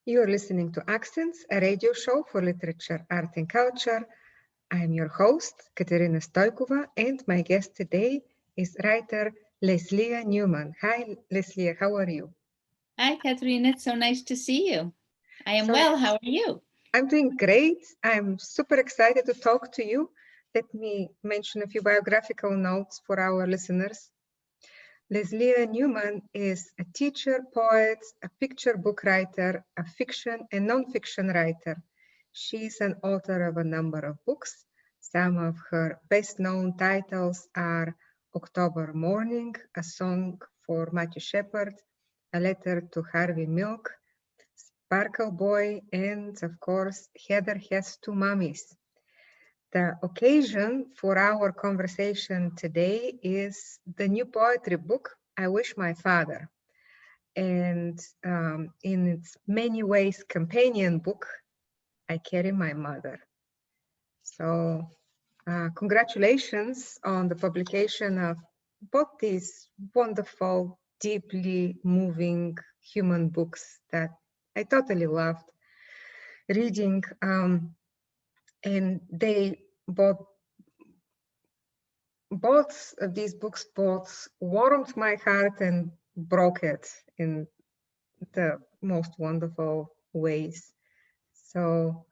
You are listening to Accents, a radio show for literature, art, and culture. I'm your host, Katerina Stoikova, and my guest today is writer Leslea Newman. Hi, Leslea, how are you? Hi, Katerina. It's so nice to see you. I am So well. How are you? I'm doing great. I'm super excited to talk to you. Let me mention a few biographical notes for our listeners. Leslea Newman is a teacher, poet, a picture book writer, a fiction and nonfiction writer. She's an author of a number of books. Some of her best-known titles are October Mourning, a song for Matthew Shepard, a letter to Harvey Milk, Sparkle Boy, and of course, Heather Has Two Mommies. The occasion for our conversation today is the new poetry book, I Wish My Father, and in its many ways companion book, I Carry My Mother. So congratulations on the publication of both these wonderful, deeply moving human books that I totally loved reading. And they both of these books both warmed my heart and broke it in the most wonderful ways. So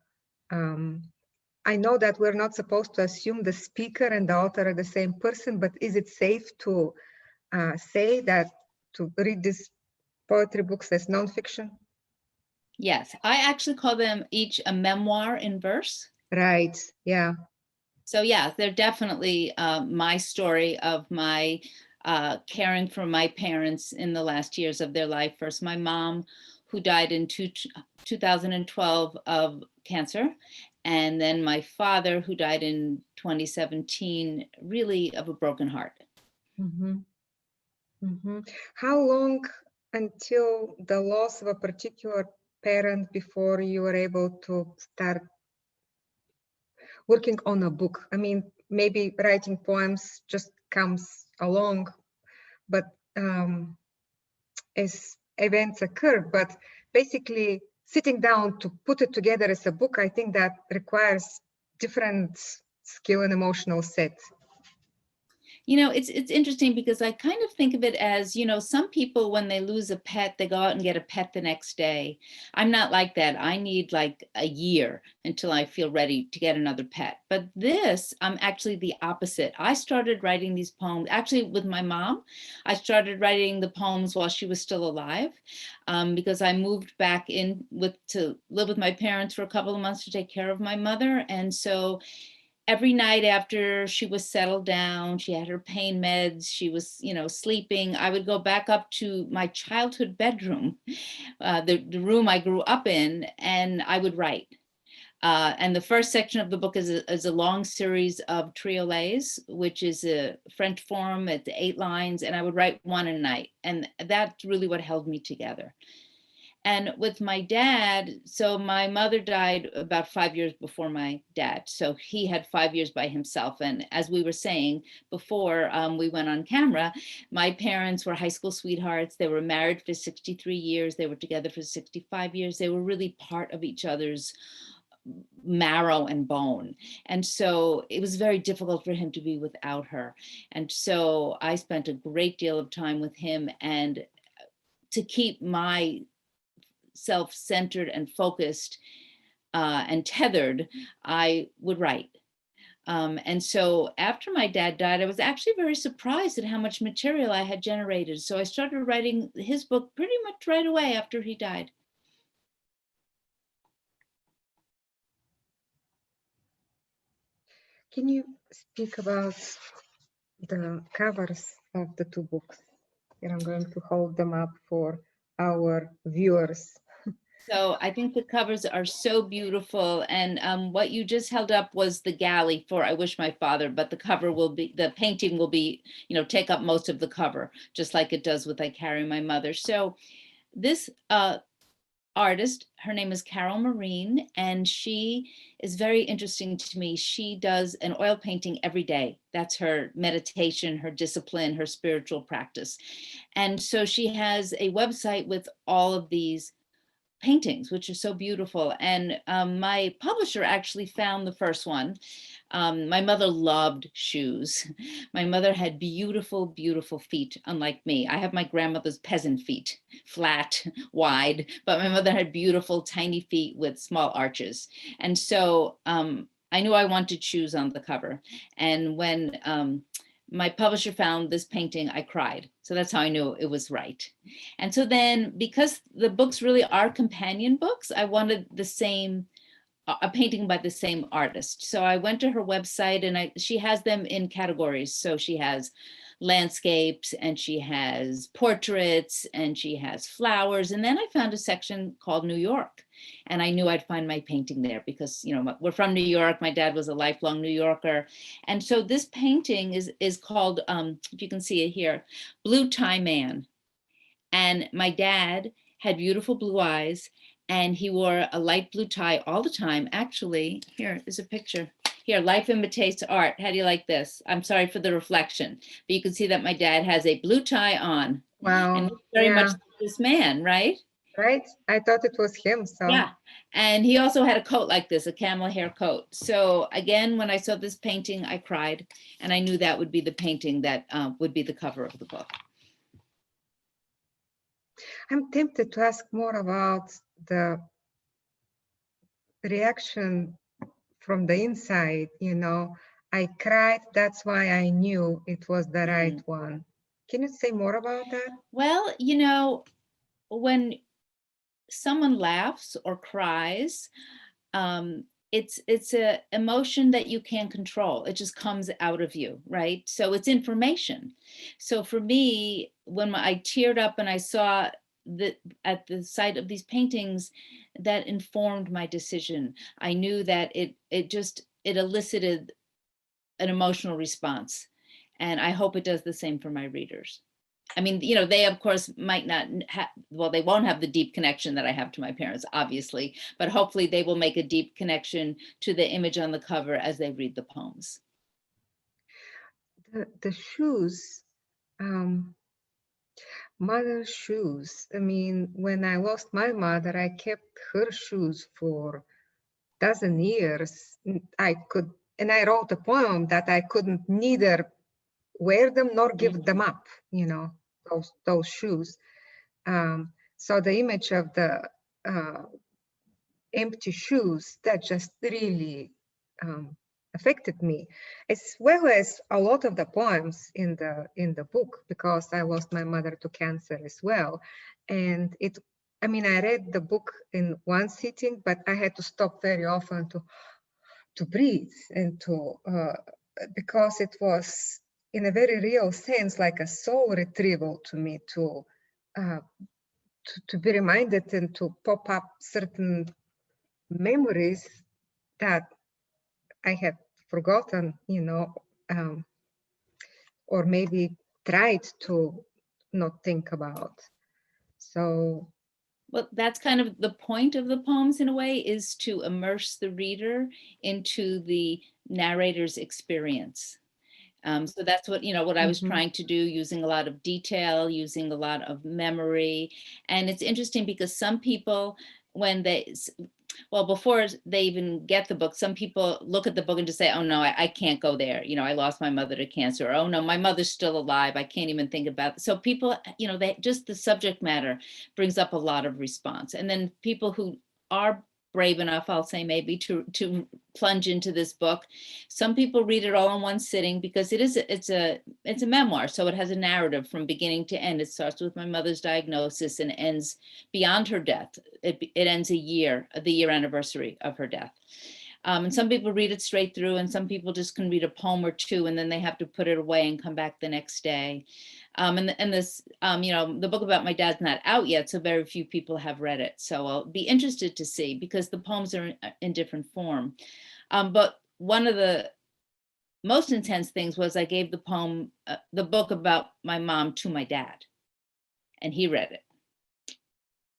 I know that we're not supposed to assume the speaker and the author are the same person, but is it safe to say that to read these poetry books as nonfiction? Yes, I actually call them each a memoir in verse. Right, yeah. So yeah, they're definitely my story of my caring for my parents in the last years of their life. First, my mom, who died in 2012 of cancer, and then my father, who died in 2017, really of a broken heart. Mm-hmm. Mm-hmm. How long until the loss of a particular parent before you were able to start working on a book? I mean, maybe writing poems just comes along, but as events occur, but basically sitting down to put it together as a book, I think that requires different skill and emotional set. You know, it's interesting because I kind of think of it as, you know, some people when they lose a pet, they go out and get a pet the next day. I'm not like that. I need like a year until I feel ready to get another pet. But this, I'm actually the opposite. I started writing these poems actually with my mom. I started writing the poems while she was still alive, because I moved back in to live with my parents for a couple of months to take care of my mother. And so every night after she was settled down, she had her pain meds, she was, you know, sleeping, I would go back up to my childhood bedroom, the room I grew up in, and I would write. And the first section of the book is a long series of triolets, which is a French form at 8 lines, and I would write one a night. And that's really what held me together. And with my dad, so my mother died about 5 years before my dad. So he had 5 years by himself. And as we were saying before we went on camera, my parents were high school sweethearts. They were married for 63 years. They were together for 65 years. They were really part of each other's marrow and bone. And so it was very difficult for him to be without her. And so I spent a great deal of time with him, and to keep my self-centered and focused and tethered, I would write. And so after my dad died, I was actually very surprised at how much material I had generated. So I started writing his book pretty much right away after he died. Can you speak about the covers of the two books? Here I'm going to hold them up for our viewers. So I think the covers are so beautiful. And what you just held up was the galley for I Wish My Father, but the cover will be, the painting will be, you know, take up most of the cover, just like it does with I Carry My Mother. So this artist, her name is Carol Marine, and she is very interesting to me. She does an oil painting every day. That's her meditation, her discipline, her spiritual practice. And so she has a website with all of these paintings, which are so beautiful. And my publisher actually found the first one. My mother loved shoes. My mother had beautiful, beautiful feet, unlike me. I have my grandmother's peasant feet, flat, wide, but my mother had beautiful, tiny feet with small arches. And so I knew I wanted shoes on the cover. And when my publisher found this painting, I cried. So that's how I knew it was right. And so then, because the books really are companion books, I wanted the same, a painting by the same artist. So I went to her website, and she has them in categories. So she has landscapes, and she has portraits, and she has flowers. And then I found a section called New York. And I knew I'd find my painting there because, you know, we're from New York. My dad was a lifelong New Yorker. And so this painting is called, if you can see it here, Blue Tie Man. And my dad had beautiful blue eyes, and he wore a light blue tie all the time. Actually, here is a picture. Here, Life Imitates Art. How do you like this? I'm sorry for the reflection, but you can see that my dad has a blue tie on. Wow. And he's very much this man, right? Right. I thought it was him. So yeah. And he also had a coat like this, a camel hair coat. So again, when I saw this painting, I cried, and I knew that would be the painting that would be the cover of the book. I'm tempted to ask more about the reaction from the inside. You know, I cried. That's why I knew it was the right one. Can you say more about that? Well, you know, when someone laughs or cries, it's a emotion that you can't control. It just comes out of you, right? So it's information. So for me, when I teared up and I saw that at the sight of these paintings, that informed my decision. I knew that it elicited an emotional response, and I hope it does the same for my readers. I mean, you know, they of course might not have, well, they won't have the deep connection that I have to my parents, obviously, but hopefully they will make a deep connection to the image on the cover as they read the poems. The shoes, mother's shoes. I mean, when I lost my mother, I kept her shoes for dozen years. I wrote a poem that I couldn't neither wear them nor give them up, you know, those shoes. So the image of the empty shoes, that just really affected me, as well as a lot of the poems in the book, because I lost my mother to cancer as well. And I read the book in one sitting, but I had to stop very often to breathe and because it was in a very real sense like a soul retrieval to me, to be reminded and to pop up certain memories that I had forgotten, you know, or maybe tried to not think about. So, well, that's kind of the point of the poems in a way, is to immerse the reader into the narrator's experience. So that's what, you know, what I was trying to do, using a lot of detail, using a lot of memory. And it's interesting because some people, when before they even get the book, some people look at the book and just say, oh no, I can't go there. You know, I lost my mother to cancer. Or, oh no, my mother's still alive. I can't even think about it. So people, you know, just the subject matter brings up a lot of response. And then people who are brave enough, I'll say maybe, to plunge into this book. Some people read it all in one sitting because it's a memoir. So it has a narrative from beginning to end. It starts with my mother's diagnosis and ends beyond her death. It ends the year anniversary of her death. And some people read it straight through, and some people just can read a poem or two and then they have to put it away and come back the next day. And this, you know, the book about my dad's not out yet, so very few people have read it. So I'll be interested to see, because the poems are in different form. But one of the most intense things was I gave the book about my mom to my dad, and he read it.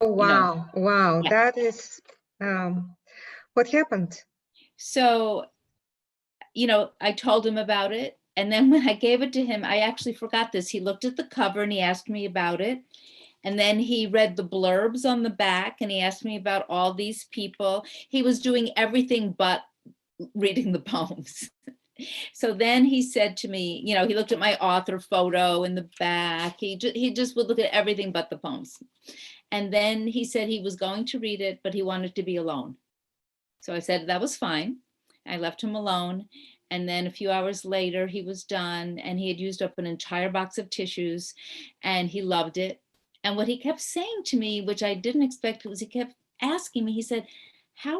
Oh, wow. You know? Wow. Yeah. That is, what happened? So, you know, I told him about it. And then when I gave it to him, I actually forgot this. He looked at the cover and he asked me about it. And then he read the blurbs on the back and he asked me about all these people. He was doing everything but reading the poems. So then he said to me, you know, he looked at my author photo in the back. He just would look at everything but the poems. And then he said he was going to read it, but he wanted to be alone. So I said that was fine. I left him alone. And then a few hours later, he was done and he had used up an entire box of tissues and he loved it. And what he kept saying to me, which I didn't expect, was he kept asking me, he said, how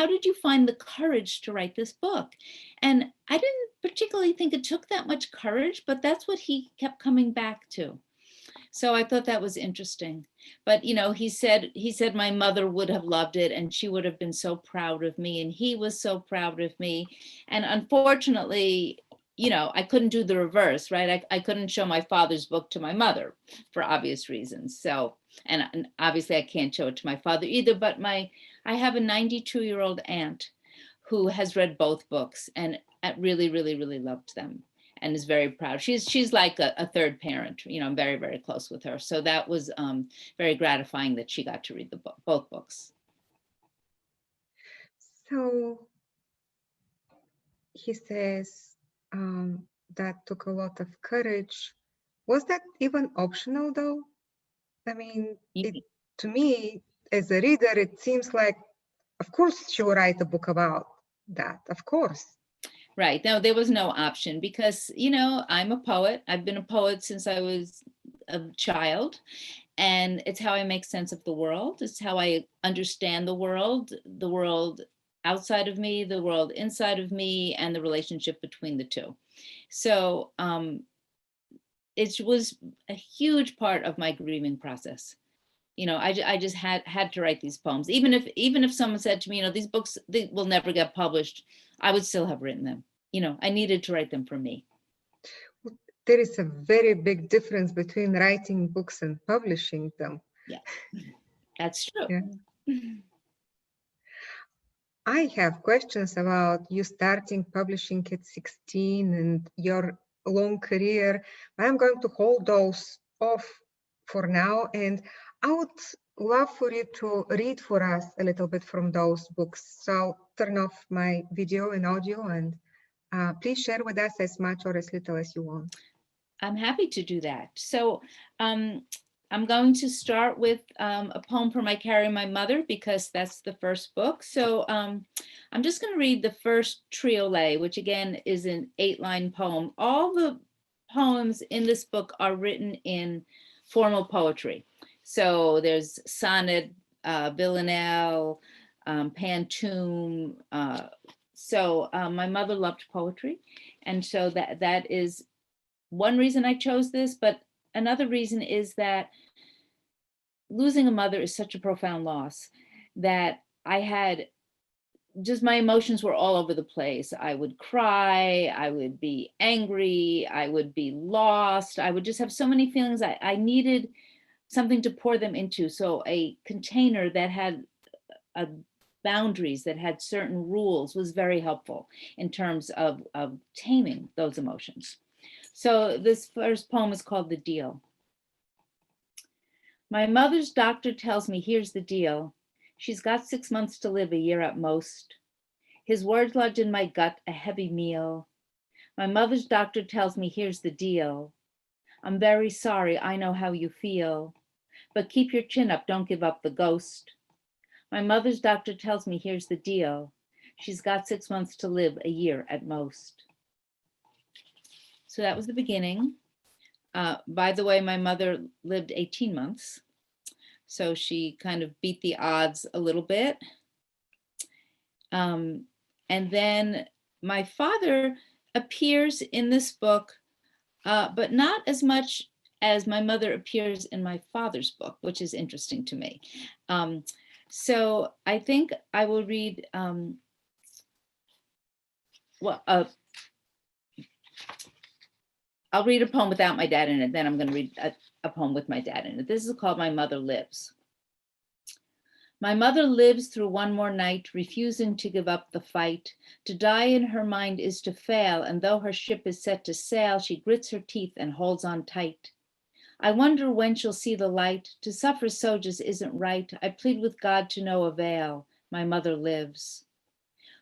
did you find the courage to write this book? And I didn't particularly think it took that much courage, but that's what he kept coming back to. So I thought that was interesting. But, you know, he said my mother would have loved it and she would have been so proud of me and he was so proud of me. And unfortunately, you know, I couldn't do the reverse, right? I couldn't show my father's book to my mother for obvious reasons. So, and obviously I can't show it to my father either, but I have a 92-year-old aunt who has read both books and really, really, really loved them and is very proud. She's like a third parent, you know, I'm very, very close with her. So that was very gratifying that she got to read both books. So he says that took a lot of courage. Was that even optional though? I mean, to me, as a reader, it seems like, of course, she will write a book about that, of course. Right. No, there was no option because, you know, I'm a poet. I've been a poet since I was a child. And it's how I make sense of the world. It's how I understand the world outside of me, the world inside of me, and the relationship between the two. So it was a huge part of my grieving process. You know, I just had to write these poems. Even if someone said to me, you know, these books, they will never get published, I would still have written them. You know, I needed to write them for me. There is a very big difference between writing books and publishing them. Yeah, that's true. Yeah. I have questions about you starting publishing at 16 and your long career. I'm going to hold those off for now, and I would love for you to read for us a little bit from those books. So I'll turn off my video and audio, and please share with us as much or as little as you want. I'm happy to do that. So I'm going to start with a poem from I Carry My Mother because that's the first book. So I'm just going to read the first triolet, which again is an 8-line poem. All the poems in this book are written in formal poetry. So there's sonnet, villanelle, pantoum. So my mother loved poetry. And so that is one reason I chose this, but another reason is that losing a mother is such a profound loss that I had just, my emotions were all over the place. I would cry, I would be angry, I would be lost. I would just have so many feelings. I needed something to pour them into. So a container that had boundaries, that had certain rules was very helpful in terms of taming those emotions. So this first poem is called The Deal. My mother's doctor tells me, here's the deal. She's got 6 months to live, a year at most. His words lodge in my gut, a heavy meal. My mother's doctor tells me, here's the deal. I'm very sorry, I know how you feel. But keep your chin up, don't give up the ghost. My mother's doctor tells me, here's the deal. She's got 6 months to live, a year at most. So that was the beginning. By the way, my mother lived 18 months. So she kind of beat the odds a little bit. And then my father appears in this book, but not as much as my mother appears in my father's book, which is interesting to me. So I think I will read, I'll read a poem without my dad in it, then I'm going to read a poem with my dad in it. This is called My Mother Lives. My mother lives through one more night, refusing to give up the fight. To die in her mind is to fail, and though her ship is set to sail, she grits her teeth and holds on tight. I wonder when she'll see the light. To suffer so just isn't right. I plead with God to no avail. My mother lives.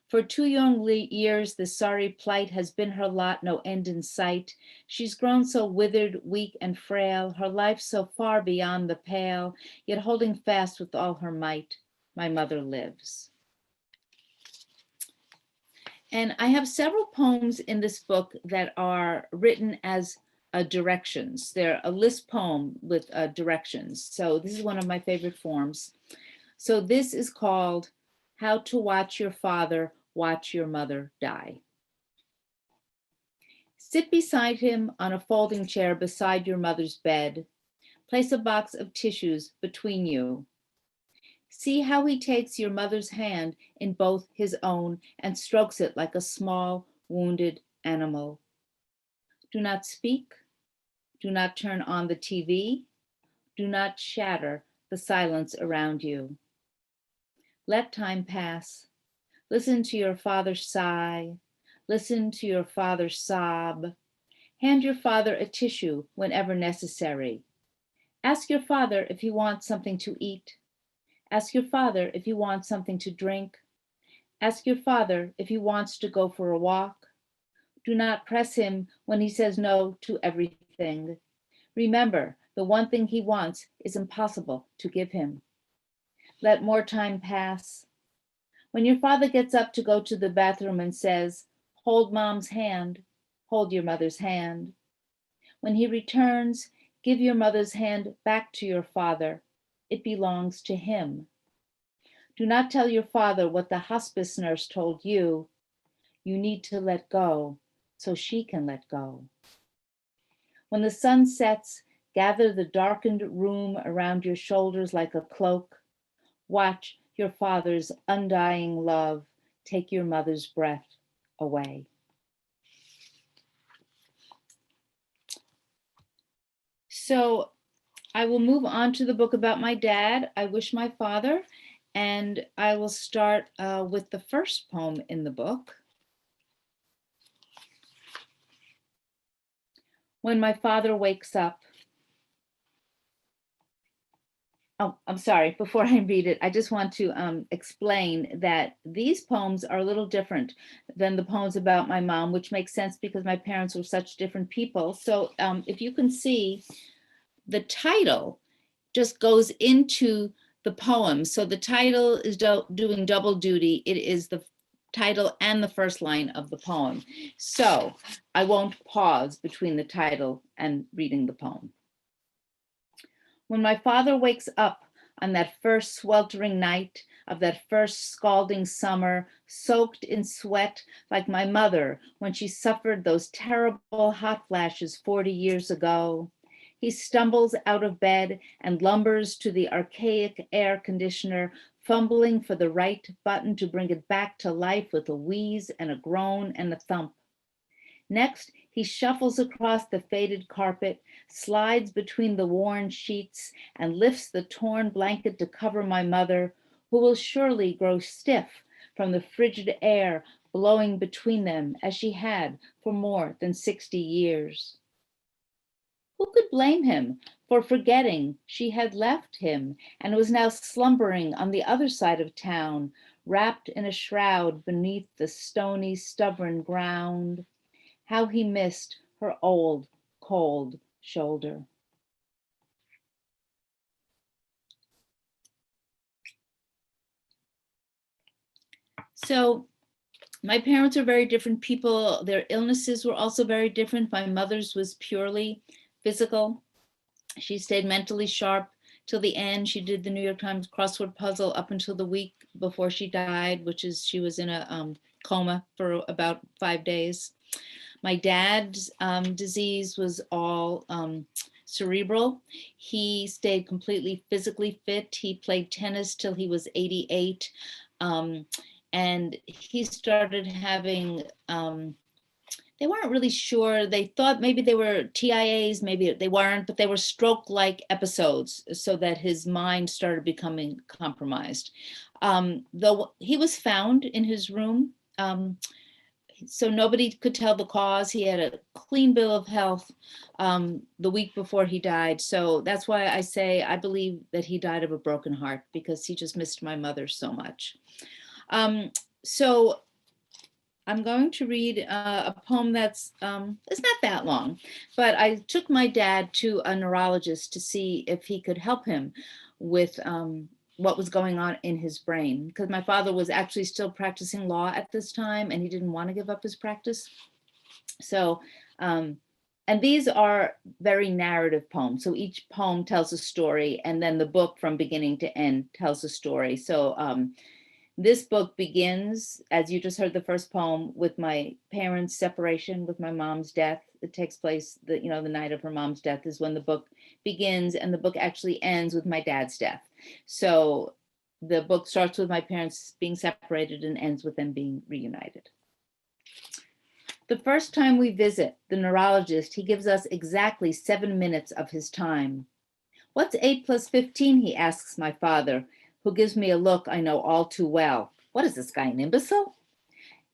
For 2 young years, this sorry plight has been her lot, no end in sight. She's grown so withered, weak, and frail, her life so far beyond the pale, yet holding fast with all her might. My mother lives. And I have several poems in this book that are written as directions. They're a list poem with directions. So this is one of my favorite forms. So this is called How to Watch Your Father, Watch Your Mother Die. Sit beside him on a folding chair beside your mother's bed. Place a box of tissues between you. See how he takes your mother's hand in both his own and strokes it like a small, wounded animal. Do not speak. Do not turn on the TV. Do not shatter the silence around you. Let time pass. Listen to your father sigh. Listen to your father sob. Hand your father a tissue whenever necessary. Ask your father if he wants something to eat. Ask your father if he wants something to drink. Ask your father if he wants to go for a walk. Do not press him when he says no to everything. Remember, the one thing he wants is impossible to give him. Let more time pass. When your father gets up to go to the bathroom and says, hold mom's hand, hold your mother's hand. When he returns, give your mother's hand back to your father. It belongs to him. Do not tell your father what the hospice nurse told you. You need to let go so she can let go. When the sun sets, gather the darkened room around your shoulders like a cloak. Watch your father's undying love take your mother's breath away. So I will move on to the book about my dad, I Wish My Father, and I will start with the first poem in the book. When my father wakes up. Oh, I'm sorry, before I read it, I just want to explain that these poems are a little different than the poems about my mom, which makes sense because my parents were such different people. So if you can see, the title just goes into the poem. So the title is doing double duty. It is the title and the first line of the poem. So I won't pause between the title and reading the poem. When my father wakes up on that first sweltering night of that first scalding summer, soaked in sweat like my mother when she suffered those terrible hot flashes 40 years ago, he stumbles out of bed and lumbers to the archaic air conditioner, fumbling for the right button to bring it back to life with a wheeze and a groan and a thump. Next, he shuffles across the faded carpet, slides between the worn sheets, and lifts the torn blanket to cover my mother, who will surely grow stiff from the frigid air blowing between them as she had for more than 60 years. Who could blame him for forgetting she had left him and was now slumbering on the other side of town, wrapped in a shroud beneath the stony, stubborn ground? How he missed her old, cold shoulder. So my parents are very different people. Their illnesses were also very different. My mother's was purely physical. She stayed mentally sharp till the end. She did the New York Times crossword puzzle up until the week before she died, which is she was in a coma for about 5 days. My dad's disease was all cerebral. He stayed completely physically fit. He played tennis till he was 88. And he started having, they weren't really sure. They thought maybe they were TIAs, maybe they weren't, but they were stroke-like episodes so that his mind started becoming compromised. Though he was found in his room, So nobody could tell the cause. He had a clean bill of health the week before he died. So that's why I say I believe that he died of a broken heart, because he just missed my mother so much. So I'm going to read a poem that's, it's not that long, but I took my dad to a neurologist to see if he could help him with what was going on in his brain, because my father was actually still practicing law at this time and he didn't want to give up his practice. So, and these are very narrative poems. So each poem tells a story, and then the book from beginning to end tells a story. So this book begins, as you just heard the first poem, with my parents' separation, with my mom's death. It takes place, the night of her mom's death is when the book begins, and the book actually ends with my dad's death. So the book starts with my parents being separated and ends with them being reunited. The first time we visit the neurologist, he gives us exactly 7 minutes of his time. "What's 8 plus 15, he asks my father, who gives me a look I know all too well. What is this guy, an imbecile?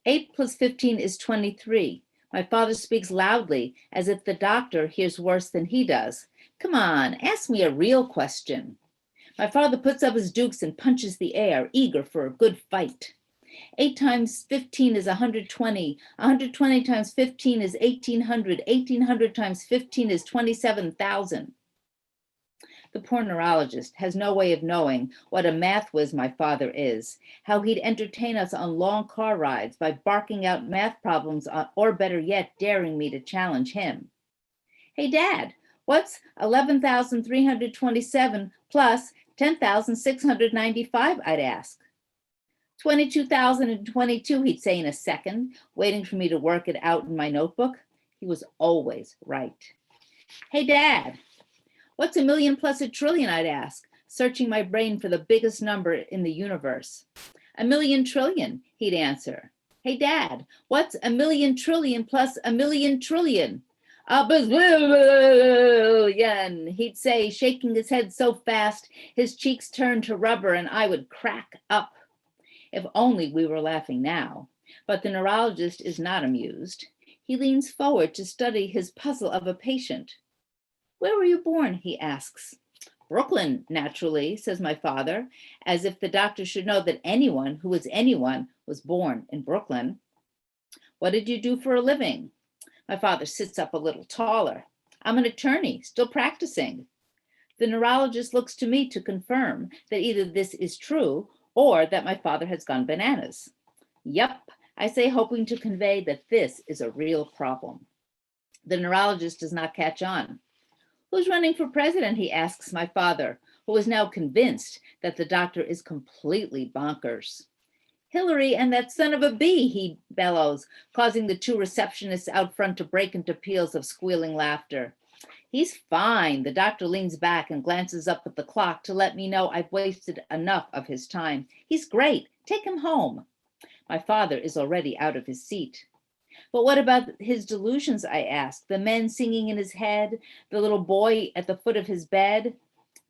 8 plus 15 is 23. My father speaks loudly, as if the doctor hears worse than he does. Come on, ask me a real question. My father puts up his dukes and punches the air, eager for a good fight. 8 times 15 is 120. 120 times 15 is 1800. 1800 times 15 is 27,000. The poor neurologist has no way of knowing what a math whiz my father is, how he'd entertain us on long car rides by barking out math problems, or better yet, daring me to challenge him. Hey, Dad, what's 11,327 plus 10,695, I'd ask. 22,022, he'd say in a second, waiting for me to work it out in my notebook. He was always right. Hey, Dad, what's a million plus a trillion, I'd ask, searching my brain for the biggest number in the universe. 1,000,000 trillion, he'd answer. Hey, Dad, what's 1,000,000 trillion plus 1,000,000 trillion? A bazillion, he'd say, shaking his head so fast, his cheeks turned to rubber and I would crack up. If only we were laughing now. But the neurologist is not amused. He leans forward to study his puzzle of a patient. Where were you born, he asks. Brooklyn, naturally, says my father, as if the doctor should know that anyone who was anyone was born in Brooklyn. What did you do for a living? My father sits up a little taller. I'm an attorney, still practicing. The neurologist looks to me to confirm that either this is true or that my father has gone bananas. Yup, I say, hoping to convey that this is a real problem. The neurologist does not catch on. Who's running for president, he asks my father, who is now convinced that the doctor is completely bonkers. Hillary and that son of a bee, he bellows, causing the 2 receptionists out front to break into peals of squealing laughter. He's fine. The doctor leans back and glances up at the clock to let me know I've wasted enough of his time. He's great. Take him home. My father is already out of his seat. But what about his delusions, I ask? The men singing in his head, the little boy at the foot of his bed?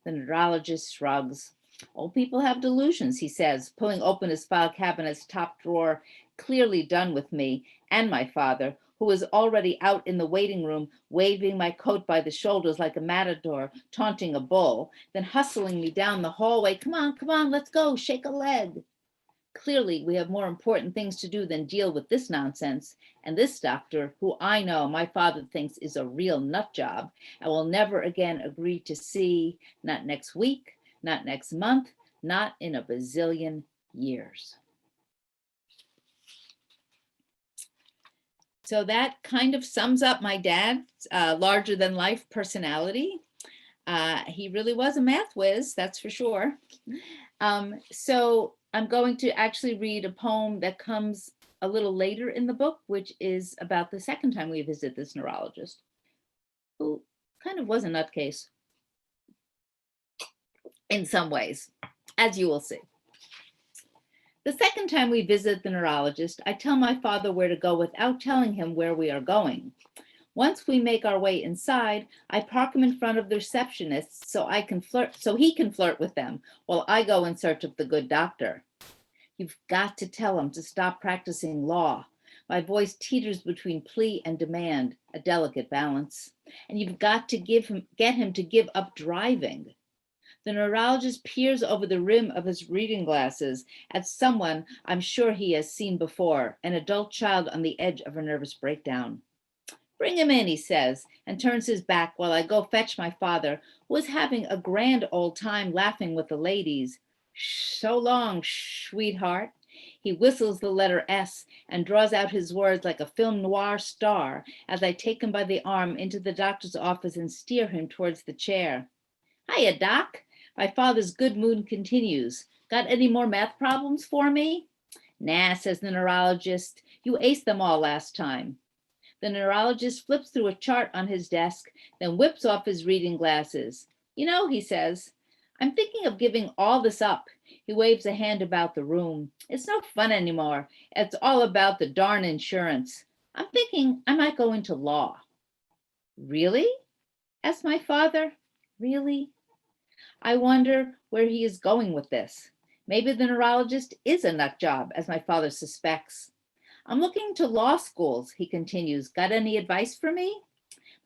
The neurologist shrugs. Old people have delusions, he says, pulling open his file cabinet's top drawer, clearly done with me and my father, who was already out in the waiting room, waving my coat by the shoulders like a matador, taunting a bull, then hustling me down the hallway. Come on, let's go, shake a leg. Clearly, we have more important things to do than deal with this nonsense. And this doctor, who I know my father thinks is a real nut job, I will never again agree to see, not next week, not next month, not in a bazillion years. So that kind of sums up my dad's larger than life personality. He really was a math whiz, that's for sure. So I'm going to actually read a poem that comes a little later in the book, which is about the second time we visit this neurologist, who kind of was a nutcase in some ways, as you will see. The second time we visit the neurologist, I tell my father where to go without telling him where we are going. Once we make our way inside, I park him in front of the receptionists so he can flirt with them while I go in search of the good doctor. You've got to tell him to stop practicing law. My voice teeters between plea and demand, a delicate balance. And you've got to get him to give up driving. The neurologist peers over the rim of his reading glasses at someone I'm sure he has seen before, an adult child on the edge of a nervous breakdown. Bring him in, he says, and turns his back while I go fetch my father, who is having a grand old time laughing with the ladies. So long, sweetheart. He whistles the letter S and draws out his words like a film noir star as I take him by the arm into the doctor's office and steer him towards the chair. Hiya, Doc. My father's good mood continues. Got any more math problems for me? Nah, says the neurologist. You aced them all last time. The neurologist flips through a chart on his desk, then whips off his reading glasses. You know, he says, I'm thinking of giving all this up. He waves a hand about the room. It's no fun anymore. It's all about the darn insurance. I'm thinking I might go into law. Really? Asked my father. Really? I wonder where he is going with this. Maybe the neurologist is a nut job, as my father suspects. I'm looking to law schools, he continues. Got any advice for me?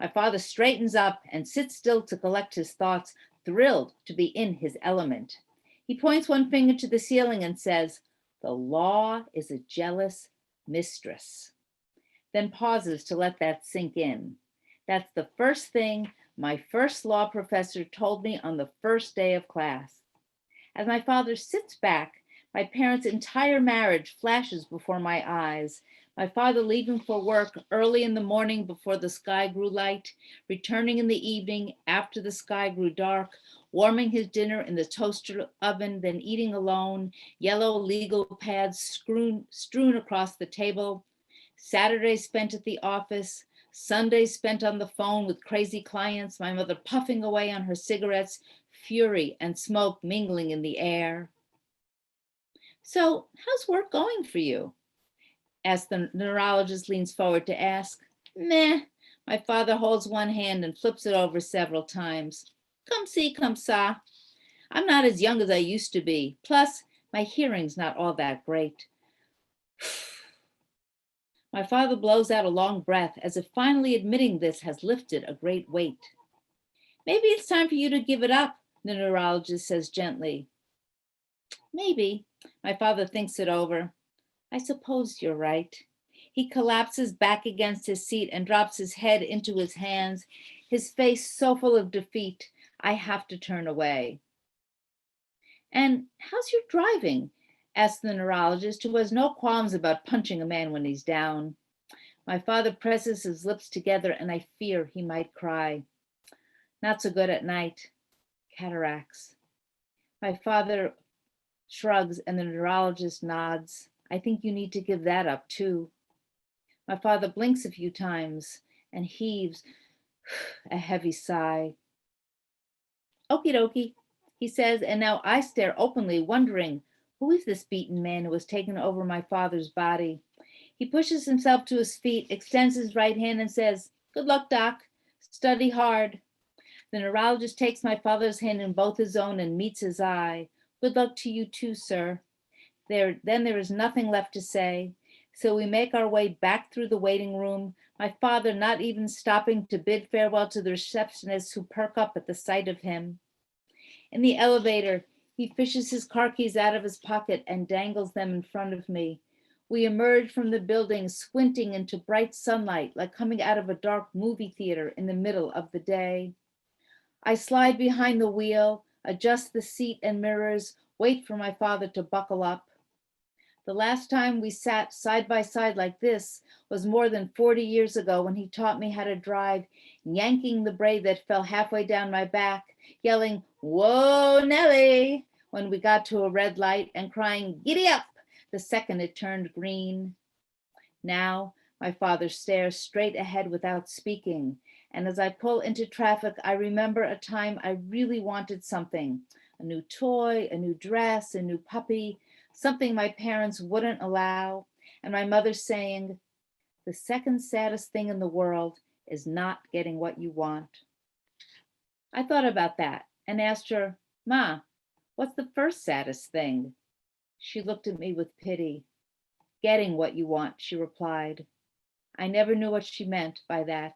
My father straightens up and sits still to collect his thoughts, thrilled to be in his element. He points one finger to the ceiling and says, the law is a jealous mistress. Then pauses to let that sink in. That's the first thing my first law professor told me on the first day of class. As my father sits back, my parents' entire marriage flashes before my eyes. My father leaving for work early in the morning before the sky grew light, returning in the evening after the sky grew dark, warming his dinner in the toaster oven, then eating alone, yellow legal pads strewn across the table, Saturdays spent at the office, Sundays spent on the phone with crazy clients, my mother puffing away on her cigarettes, fury and smoke mingling in the air. So, how's work going for you? As the neurologist leans forward to ask. Meh. My father holds one hand and flips it over several times. Come see, come sa. I'm not as young as I used to be. Plus, my hearing's not all that great. My father blows out a long breath as if finally admitting this has lifted a great weight. Maybe it's time for you to give it up, the neurologist says gently. Maybe. My father thinks it over. I suppose you're right. He collapses back against his seat and drops his head into his hands, his face so full of defeat, I have to turn away. And how's your driving? Asked the neurologist, who has no qualms about punching a man when he's down. My father presses his lips together and I fear he might cry. Not so good at night. Cataracts. My father shrugs and the neurologist nods. I think you need to give that up too. My father blinks a few times and heaves a heavy sigh. Okie dokie, he says, and now I stare openly, wondering, who is this beaten man who has taken over my father's body? He pushes himself to his feet, extends his right hand and says, good luck, Doc. Study hard. The neurologist takes my father's hand in both his own and meets his eye. Good luck to you too, sir. Then there is nothing left to say. So we make our way back through the waiting room, my father not even stopping to bid farewell to the receptionists who perk up at the sight of him. In the elevator, he fishes his car keys out of his pocket and dangles them in front of me. We emerge from the building squinting into bright sunlight like coming out of a dark movie theater in the middle of the day. I slide behind the wheel, adjust the seat and mirrors, wait for my father to buckle up. The last time we sat side by side like this was more than 40 years ago when he taught me how to drive, yanking the braid that fell halfway down my back, yelling, whoa, Nellie, when we got to a red light and crying, giddy up, the second it turned green. Now, my father stares straight ahead without speaking. And as I pull into traffic, I remember a time I really wanted something, a new toy, a new dress, a new puppy, something my parents wouldn't allow. And my mother saying, the second saddest thing in the world is not getting what you want. I thought about that and asked her, Ma, what's the first saddest thing? She looked at me with pity. Getting what you want, she replied. I never knew what she meant by that,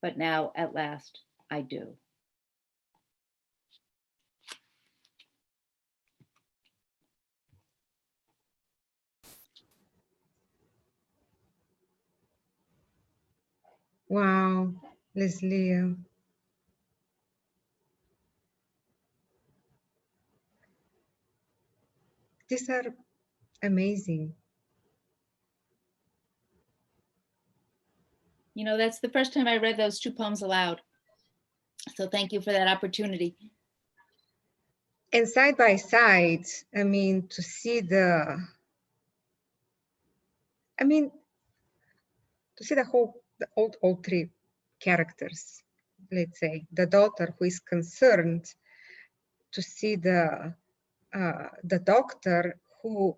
but now at last I do. Wow, Leslea. These are amazing. You know, that's the first time I read those two poems aloud. So thank you for that opportunity. And side by side, I mean, to see the all three characters, let's say, the daughter who is concerned, to see the doctor who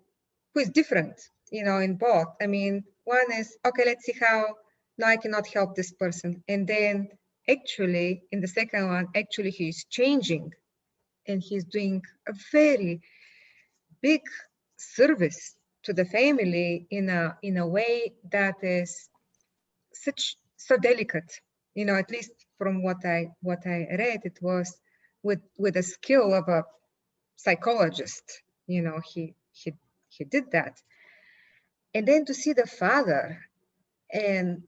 is different, you know, in both. I mean, one is, okay, let's see how, no, I cannot help this person. And then actually, in the second one, actually he's changing and he's doing a very big service to the family in a way that is so delicate, you know, at least from what I read, it was with the skill of a psychologist, you know, he did that. And then to see the father and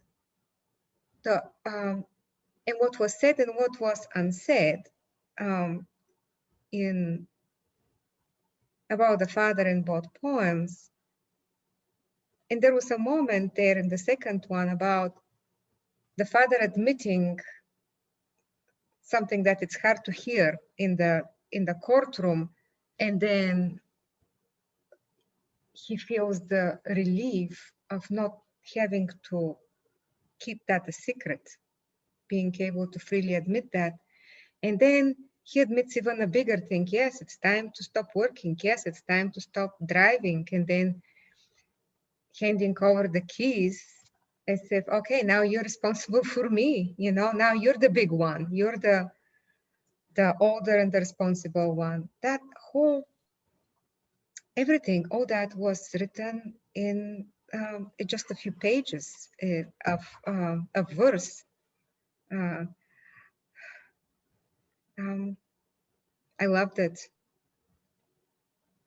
the and what was said and what was unsaid in about the father in both poems. And there was a moment there in the second one about the father admitting something that it's hard to hear in the courtroom, and then he feels the relief of not having to keep that a secret, being able to freely admit that. And then he admits even a bigger thing. Yes, it's time to stop working. Yes, it's time to stop driving. And then handing over the keys as if, okay, now you're responsible for me. You know, now you're the big one. You're the older and the responsible one. That whole, everything, all that was written in just a few pages of verse. I loved it.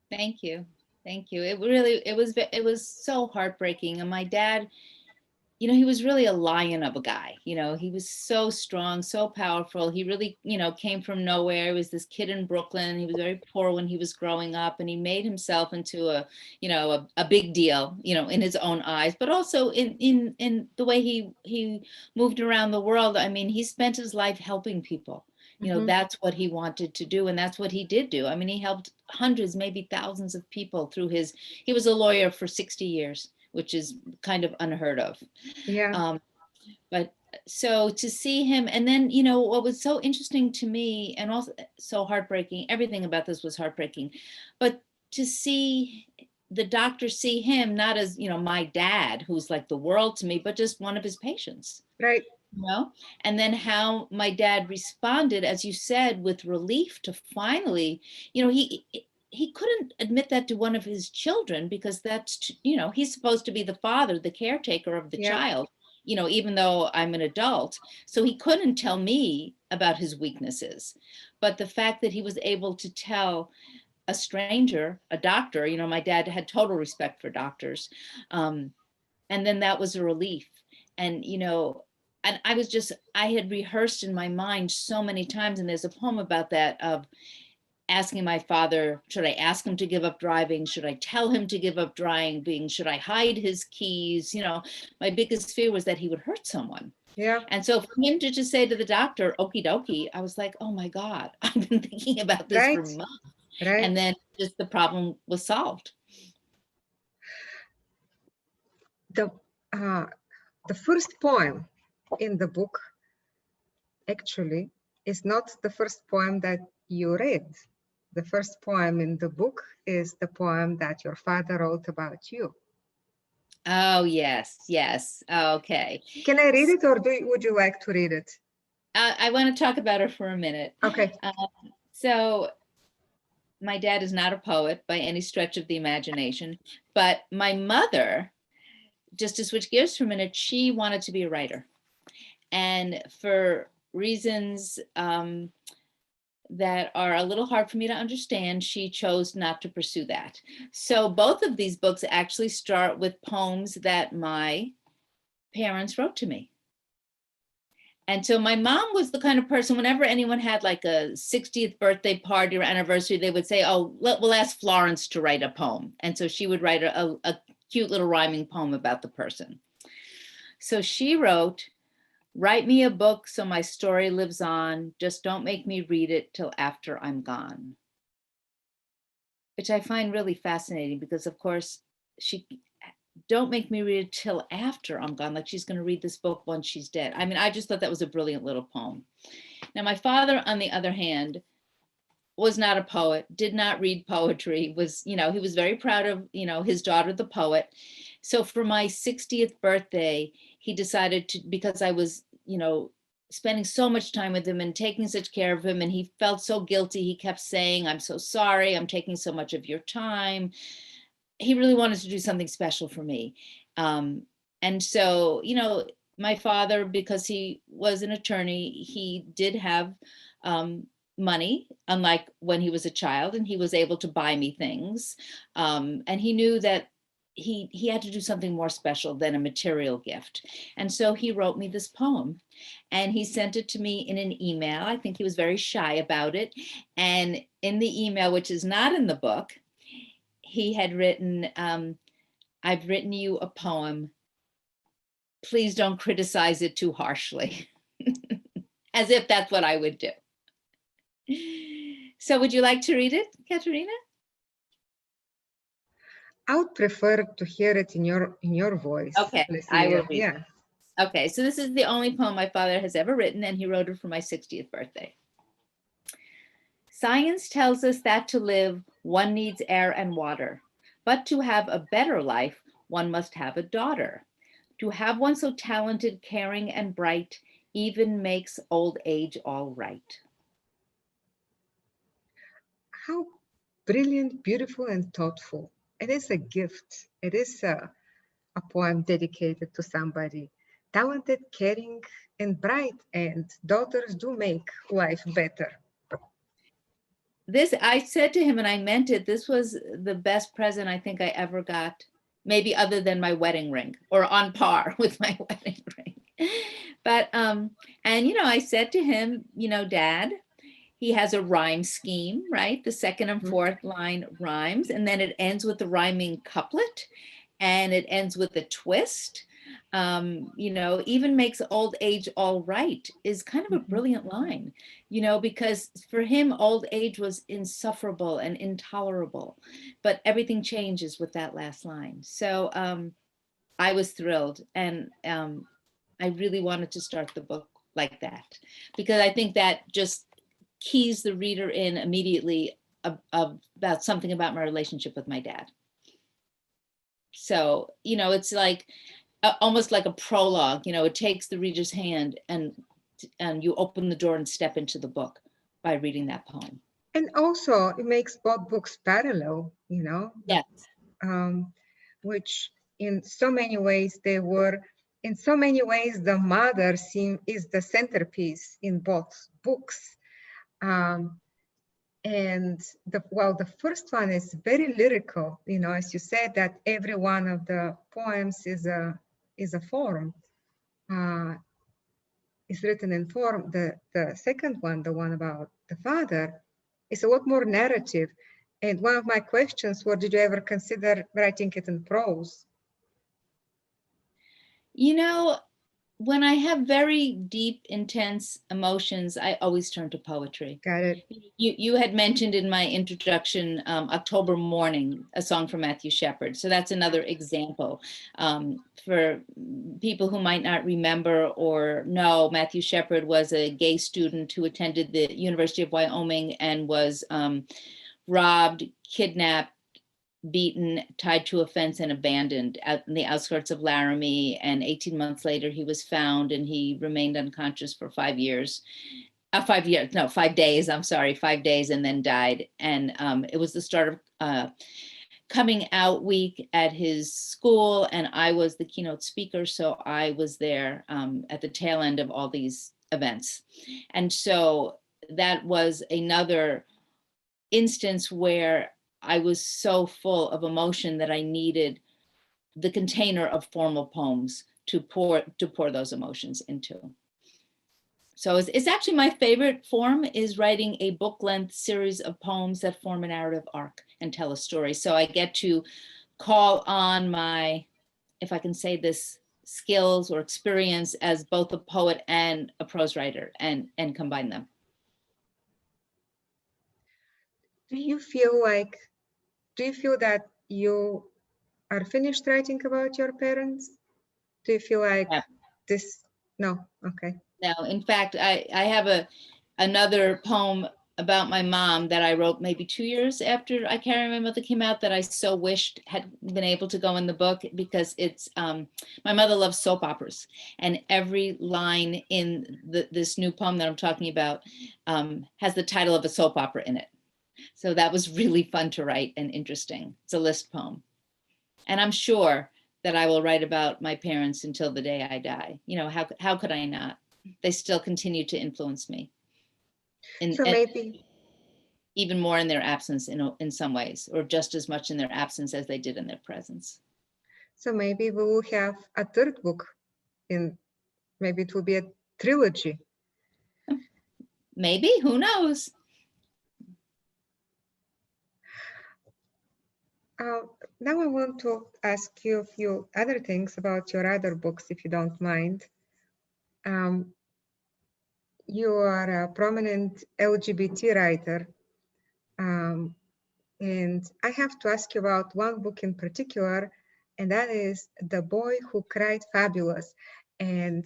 Thank you. Thank you. It was so heartbreaking. And my dad, you know, he was really a lion of a guy. You know, he was so strong, so powerful. He really, you know, came from nowhere. He was this kid in Brooklyn. He was very poor when he was growing up, and he made himself into a big deal, you know, in his own eyes, but also in the way he moved around the world. I mean, he spent his life helping people. You know, that's what he wanted to do, and that's what he did do. I mean, he helped hundreds, maybe thousands of people through he was a lawyer for 60 years, which is kind of unheard of. Yeah. But so to see him, and then, you know, what was so interesting to me and also so heartbreaking, everything about this was heartbreaking, but to see the doctor see him not as, you know, my dad, who's like the world to me, but just one of his patients. Right. You know, and then how my dad responded, as you said, with relief to finally, you know, he couldn't admit that to one of his children because that's, you know, he's supposed to be the father, the caretaker of the child, you know, even though I'm an adult. So he couldn't tell me about his weaknesses. But the fact that he was able to tell a stranger, a doctor, you know, my dad had total respect for doctors. And then that was a relief. And, you know, and I had rehearsed in my mind so many times, and there's a poem about that, of asking my father, should I ask him to give up driving? Should I tell him to give up driving? Should I hide his keys? You know, my biggest fear was that he would hurt someone. Yeah. And so for him to just say to the doctor, okie dokie, I was like, oh my God, I've been thinking about this for months. Right. And then just the problem was solved. The first poem in the book actually is not the first poem that you read. The first poem in the book is the poem that your father wrote about you. Oh, yes, yes. Okay. Can I read it, or would you like to read it? I want to talk about her for a minute. Okay. So my dad is not a poet by any stretch of the imagination, but my mother, just to switch gears for a minute, she wanted to be a writer. And for reasons that are a little hard for me to understand, she chose not to pursue that. So both of these books actually start with poems that my parents wrote to me. And so my mom was the kind of person, whenever anyone had like a 60th birthday party or anniversary, they would say, oh, we'll ask Florence to write a poem. And so she would write a cute little rhyming poem about the person. So she wrote, write me a book so my story lives on. Just don't make me read it till after I'm gone. Which I find really fascinating because, of course, don't make me read it till after I'm gone, like she's going to read this book once she's dead. I mean, I just thought that was a brilliant little poem. Now, my father, on the other hand, was not a poet, did not read poetry, was, he was very proud of, his daughter, the poet. So for my 60th birthday, he decided to, because I was, spending so much time with him and taking such care of him, and he felt so guilty. He kept saying, I'm so sorry, I'm taking so much of your time. He really wanted to do something special for me. And so, my father, because he was an attorney, he did have money, unlike when he was a child, and he was able to buy me things. And he knew that he had to do something more special than a material gift. And so he wrote me this poem and he sent it to me in an email. I think he was very shy about it. And in the email, which is not in the book, he had written, I've written you a poem. Please don't criticize it too harshly. As if that's what I would do. So would you like to read it, Katerina? I would prefer to hear it in your voice. Okay, Leslea. I will read it. Okay, so this is the only poem my father has ever written, and he wrote it for my 60th birthday. Science tells us that to live, one needs air and water, but to have a better life, one must have a daughter. To have one so talented, caring, and bright, even makes old age all right. How brilliant, beautiful, and thoughtful. It is a gift. It is a poem dedicated to somebody talented, caring, and bright, and daughters do make life better. This, I said to him, and I meant it, this was the best present I think I ever got, maybe other than my wedding ring, or on par with my wedding ring. But, and, I said to him, Dad, he has a rhyme scheme, right? The second and fourth line rhymes, and then it ends with the rhyming couplet, and it ends with a twist. Even makes old age all right is kind of a brilliant line, because for him, old age was insufferable and intolerable, but everything changes with that last line. So I was thrilled, and I really wanted to start the book like that, because I think that just keys the reader in immediately about something about my relationship with my dad. So, it's like almost like a prologue, it takes the reader's hand and you open the door and step into the book by reading that poem. And also it makes both books parallel, Yes. Which in so many ways the mother is the centerpiece in both books. And the first one is very lyrical, as you said, that every one of the poems is a form, is written in form. The second one, the one about the father, is a lot more narrative. And one of my questions was, did you ever consider writing it in prose? When I have very deep, intense emotions, I always turn to poetry. Got it. You had mentioned in my introduction, October Mourning, a song from Matthew Shepard. So that's another example. For people who might not remember or know, Matthew Shepard was a gay student who attended the University of Wyoming and was robbed, kidnapped, beaten, tied to a fence, and abandoned out in the outskirts of Laramie. And 18 months later, he was found and he remained unconscious for 5 years. 5 years, no, 5 days, I'm sorry, 5 days, and then died. And it was the start of coming out week at his school, and I was the keynote speaker. So I was there at the tail end of all these events. And so that was another instance where I was so full of emotion that I needed the container of formal poems to pour those emotions into. So it's actually my favorite form is writing a book-length series of poems that form a narrative arc and tell a story. So I get to call on my, if I can say this, skills or experience as both a poet and a prose writer and combine them. Do you feel that you are finished writing about your parents? Do you feel like this? No, okay. No, in fact, I have another poem about my mom that I wrote maybe 2 years after I Carry My Mother came out that I so wished had been able to go in the book, because it's, my mother loves soap operas, and every line in this new poem that I'm talking about has the title of a soap opera in it. So that was really fun to write and interesting. It's a list poem. And I'm sure that I will write about my parents until the day I die. You know, how could I not? They still continue to influence me. So maybe even more in their absence in some ways, or just as much in their absence as they did in their presence. So maybe we will have a third book, maybe it will be a trilogy. Maybe, who knows? Now I want to ask you a few other things about your other books, if you don't mind. You are a prominent LGBT writer, and I have to ask you about one book in particular, and that is The Boy Who Cried Fabulous. And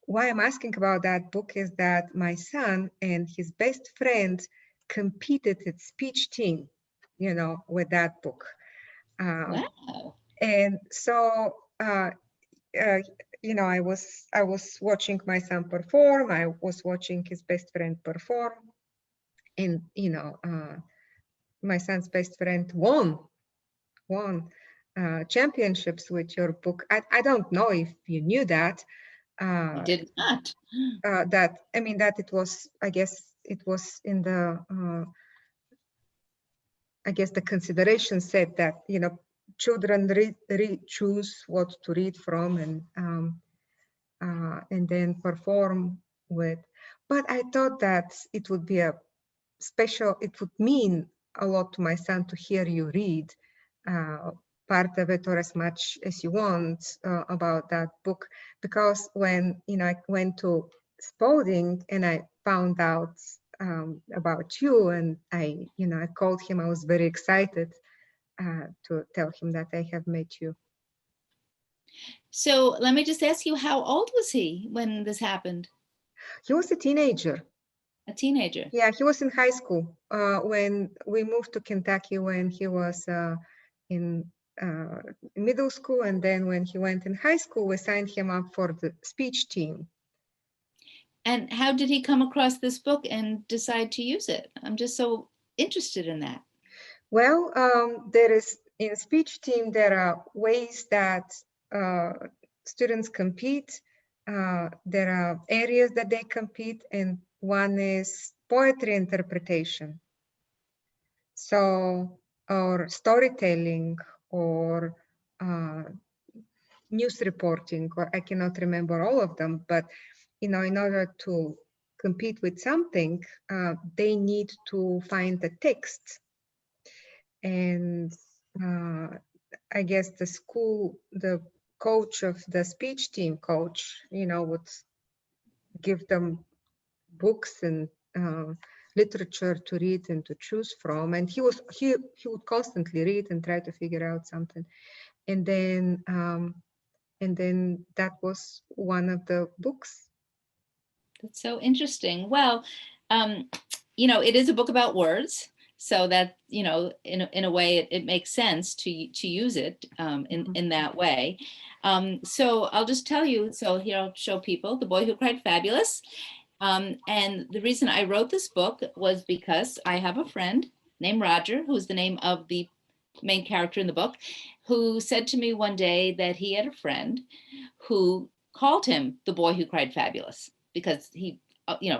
why I'm asking about that book is that my son and his best friend competed at speech team, you know, with that book. Wow. And so, you know, I was watching my son perform. I was watching his best friend perform, and you know, my son's best friend won championships with your book. I don't know if you knew that. I did not. That it was. I guess it was in the. I guess the consideration said that, you know, children choose what to read from and then perform with. But I thought that it would be a special, it would mean a lot to my son to hear you read part of it, or as much as you want, about that book. Because when, you know, I went to Spalding and I found out about you, and I called him, I was very excited to tell him that I have met you. So let me just ask you, how old was he when this happened? He was a teenager. A teenager? Yeah, he was in high school when we moved to Kentucky, when he was in middle school, and then when he went in high school, we signed him up for the speech team. And how did he come across this book and decide to use it? I'm just so interested in that. Well, there is, in speech team, there are ways that students compete. There are areas that they compete, and one is poetry interpretation. So, or storytelling, or news reporting, or I cannot remember all of them, but you know, in order to compete with something, they need to find the text. And I guess the coach of the speech team coach, you know, would give them books and literature to read and to choose from. And he would constantly read and try to figure out something. And then that was one of the books. That's so interesting. Well, you know, it is a book about words, so that, you know, in a way it makes sense to use it in that way. So I'll just tell you. So here, I'll show people The Boy Who Cried Fabulous. And the reason I wrote this book was because I have a friend named Roger, who's the name of the main character in the book, who said to me one day that he had a friend who called him the boy who cried fabulous, because he,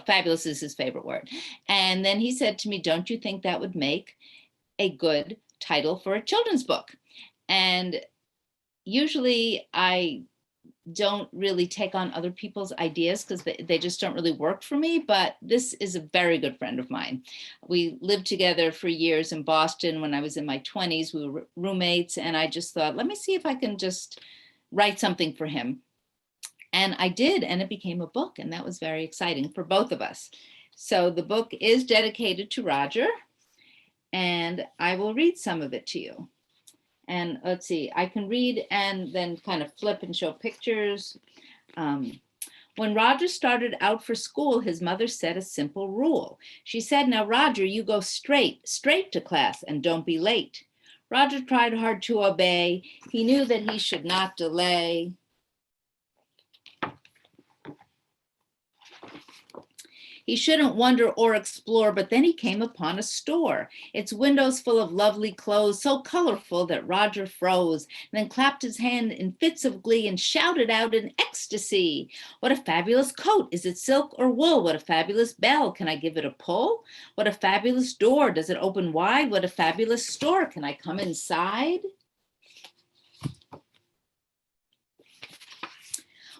fabulous is his favorite word. And then he said to me, don't you think that would make a good title for a children's book? And usually I don't really take on other people's ideas because they just don't really work for me. But this is a very good friend of mine. We lived together for years in Boston. When I was in my 20s, we were roommates, and I just thought, let me see if I can just write something for him. And I did, and it became a book, and that was very exciting for both of us. So the book is dedicated to Roger, and I will read some of it to you. And let's see, I can read and then kind of flip and show pictures. When Roger started out for school, his mother set a simple rule. She said, now, Roger, you go straight to class and don't be late. Roger tried hard to obey. He knew that he should not delay. He shouldn't wonder or explore, but then he came upon a store. Its windows full of lovely clothes, so colorful that Roger froze, and then clapped his hand in fits of glee and shouted out in ecstasy. What a fabulous coat! Is it silk or wool? What a fabulous bell! Can I give it a pull? What a fabulous door! Does it open wide? What a fabulous store! Can I come inside?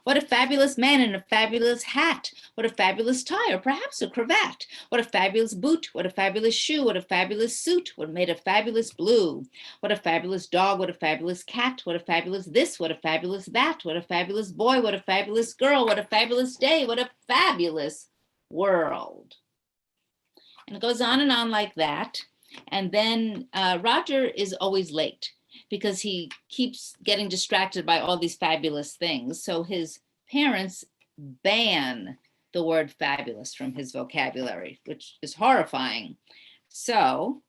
What a fabulous man in a fabulous hat. What a fabulous tie, or perhaps a cravat. What a fabulous boot. What a fabulous shoe. What a fabulous suit. What made of fabulous blue. What a fabulous dog. What a fabulous cat. What a fabulous this. What a fabulous that. What a fabulous boy. What a fabulous girl. What a fabulous day. What a fabulous world. And it goes on like that. And then Roger is always late, because he keeps getting distracted by all these fabulous things. So his parents ban the word fabulous from his vocabulary, which is horrifying. So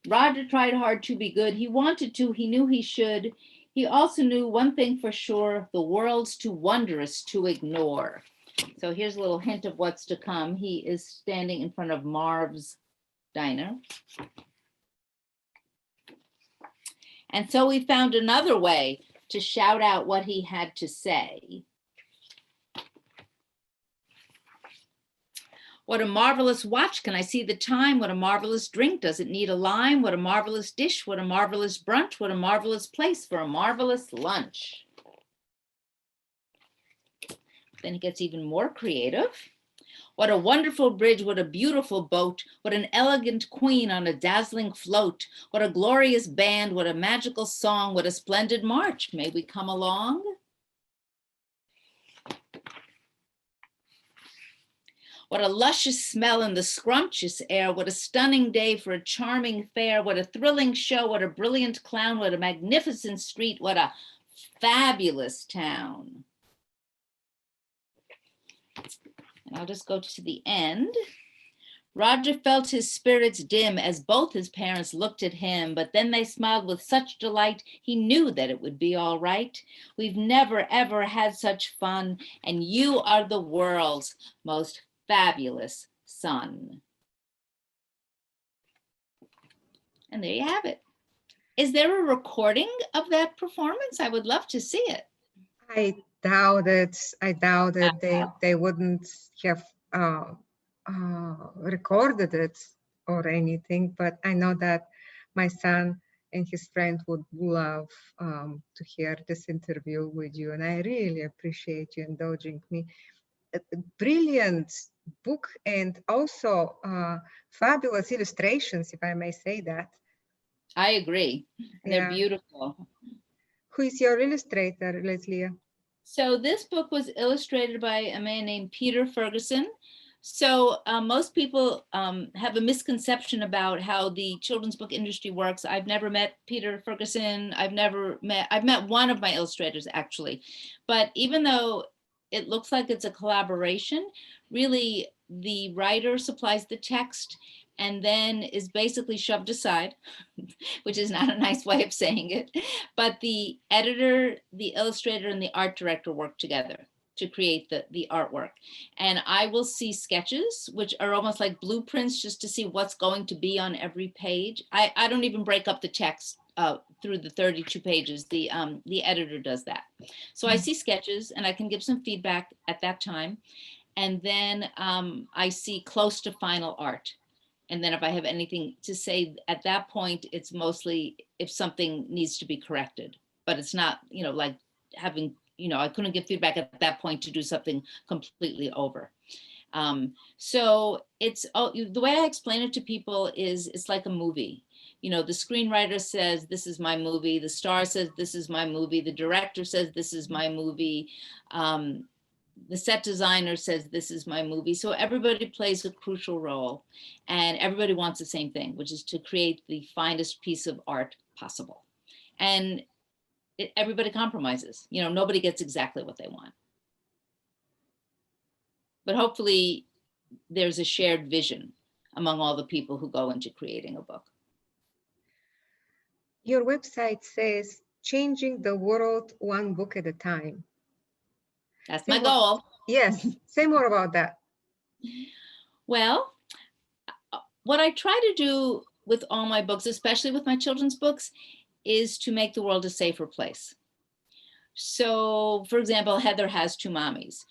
Roger tried hard to be good. He wanted to, he knew he should. He also knew one thing for sure, the world's too wondrous to ignore. So here's a little hint of what's to come. He is standing in front of Marv's Diner. And so we found another way to shout out what he had to say. What a marvelous watch. Can I see the time? What a marvelous drink. Does it need a lime? What a marvelous dish. What a marvelous brunch. What a marvelous place for a marvelous lunch. Then he gets even more creative. What a wonderful bridge, what a beautiful boat, what an elegant queen on a dazzling float, what a glorious band, what a magical song, what a splendid march. May we come along? What a luscious smell in the scrumptious air, what a stunning day for a charming fair, what a thrilling show, what a brilliant clown, what a magnificent street, what a fabulous town. And I'll just go to the end. Roger felt his spirits dim as both his parents looked at him, but then they smiled with such delight, he knew that it would be all right. We've never, ever had such fun, and you are the world's most fabulous son. And there you have it. Is there a recording of that performance? I would love to see it. I doubt it. They wouldn't have recorded it or anything, but I know that my son and his friend would love to hear this interview with you, and I really appreciate you indulging me. A brilliant book, and also fabulous illustrations, if I may say that. I agree. They're beautiful. Who is your illustrator, Leslea? So this book was illustrated by a man named Peter Ferguson. So most people have a misconception about how the children's book industry works. I've never met Peter Ferguson. I've met one of my illustrators actually, but even though it looks like it's a collaboration, really the writer supplies the text and then is basically shoved aside, which is not a nice way of saying it. But the editor, the illustrator, and the art director work together to create the artwork. And I will see sketches, which are almost like blueprints, just to see what's going to be on every page. I don't even break up the text through the 32 pages. The editor does that. So I see sketches and I can give some feedback at that time. And then I see close to final art. And then if I have anything to say at that point, it's mostly if something needs to be corrected, but it's not, like having, I couldn't give feedback at that point to do something completely over. So it's the way I explain it to people is it's like a movie. The screenwriter says, this is my movie. The star says, this is my movie. The director says, this is my movie. The set designer says, this is my movie. So everybody plays a crucial role and everybody wants the same thing, which is to create the finest piece of art possible. And everybody compromises, nobody gets exactly what they want. But hopefully there's a shared vision among all the people who go into creating a book. Your website says, changing the world one book at a time. That's my goal. Yes, say more about that. Well, what I try to do with all my books, especially with my children's books, is to make the world a safer place. So, for example, Heather Has Two Mommies.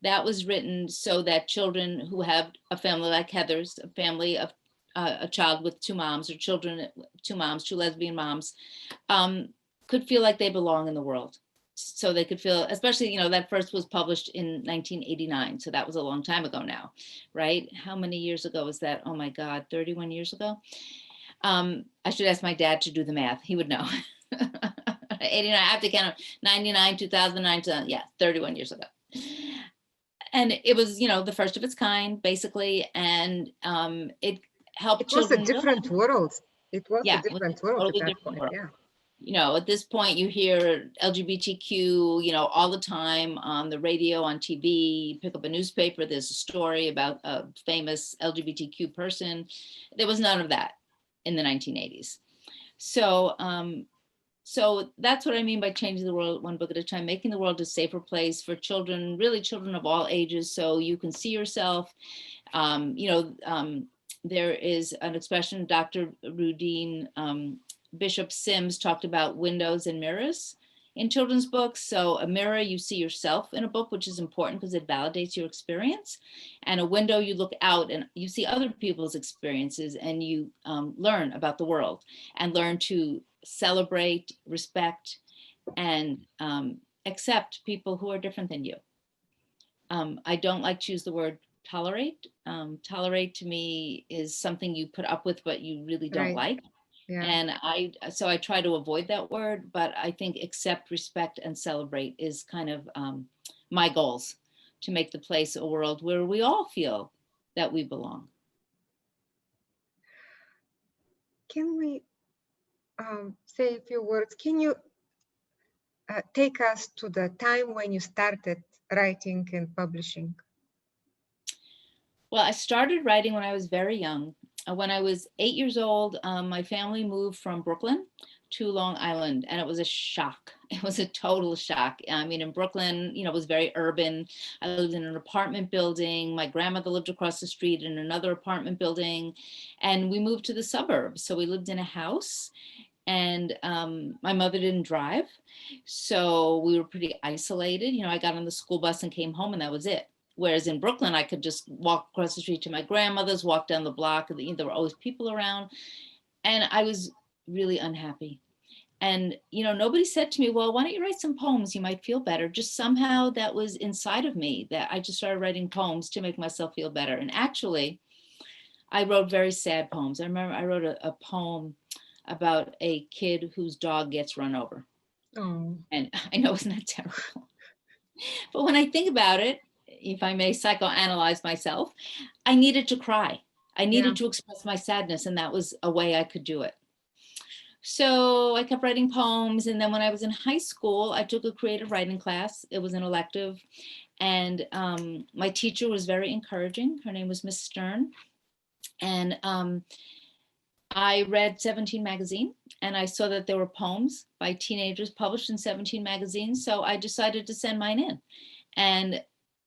That was written so that children who have a family like Heather's, a family of a child with two moms, or children, two moms, two lesbian moms, could feel like they belong in the world. So they could feel, especially, that first was published in 1989. So that was a long time ago now, right? How many years ago was that? Oh my God, 31 years ago? I should ask my dad to do the math. He would know. 89, I have to count 99, 2009, yeah, 31 years ago. And it was, the first of its kind, basically. And it helped children. It was a different world. It was a different world totally at that point, world. Yeah. At this point you hear LGBTQ, all the time on the radio, on TV, pick up a newspaper, there's a story about a famous LGBTQ person. There was none of that in the 1980s. So, so that's what I mean by changing the world one book at a time, making the world a safer place for children, really children of all ages, so you can see yourself. There is an expression, Dr. Rudine Bishop Sims talked about windows and mirrors in children's books. So a mirror, you see yourself in a book, which is important because it validates your experience. And a window, you look out and you see other people's experiences and you learn about the world and learn to celebrate, respect, and accept people who are different than you. I don't like to use the word tolerate. Tolerate to me is something you put up with, but you really don't like. Yeah. And I try to avoid that word, but I think accept, respect, and celebrate is kind of my goals, to make the place a world where we all feel that we belong. Can we say a few words? Can you take us to the time when you started writing and publishing? Well, I started writing when I was very young. When I was 8 years old, my family moved from Brooklyn to Long Island, and it was a shock. It was a total shock. I mean, in Brooklyn, it was very urban. I lived in an apartment building. My grandmother lived across the street in another apartment building, and we moved to the suburbs. So we lived in a house, and my mother didn't drive. So we were pretty isolated. I got on the school bus and came home, and that was it. Whereas in Brooklyn, I could just walk across the street to my grandmother's, walk down the block, and there were always people around. And I was really unhappy. And, nobody said to me, well, why don't you write some poems? You might feel better. Just somehow that was inside of me, that I just started writing poems to make myself feel better. And actually, I wrote very sad poems. I remember I wrote a poem about a kid whose dog gets run over. Oh. And I know, isn't that terrible? But when I think about it, if I may psychoanalyze myself, I needed to cry. I needed to express my sadness, and that was a way I could do it. So I kept writing poems, and then when I was in high school, I took a creative writing class. It was an elective, and my teacher was very encouraging. Her name was Miss Stern, and I read 17 magazine, and I saw that there were poems by teenagers published in 17 magazines, so I decided to send mine in. And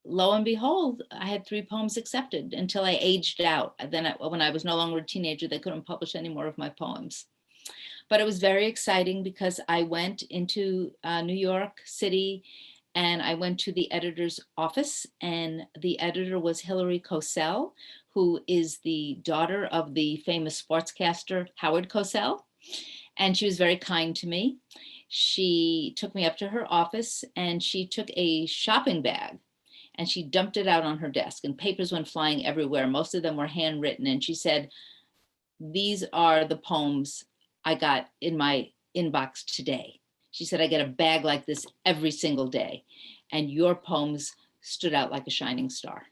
lo and behold, I had 3 poems accepted until I aged out. Then when I was no longer a teenager, they couldn't publish any more of my poems. But it was very exciting because I went into New York City and I went to the editor's office, and the editor was Hilary Cosell, who is the daughter of the famous sportscaster Howard Cosell. And she was very kind to me. She took me up to her office and she took a shopping bag and she dumped it out on her desk, and papers went flying everywhere. Most of them were handwritten. And she said, "These are the poems I got in my inbox today." She said, "I get a bag like this every single day, and your poems stood out like a shining star."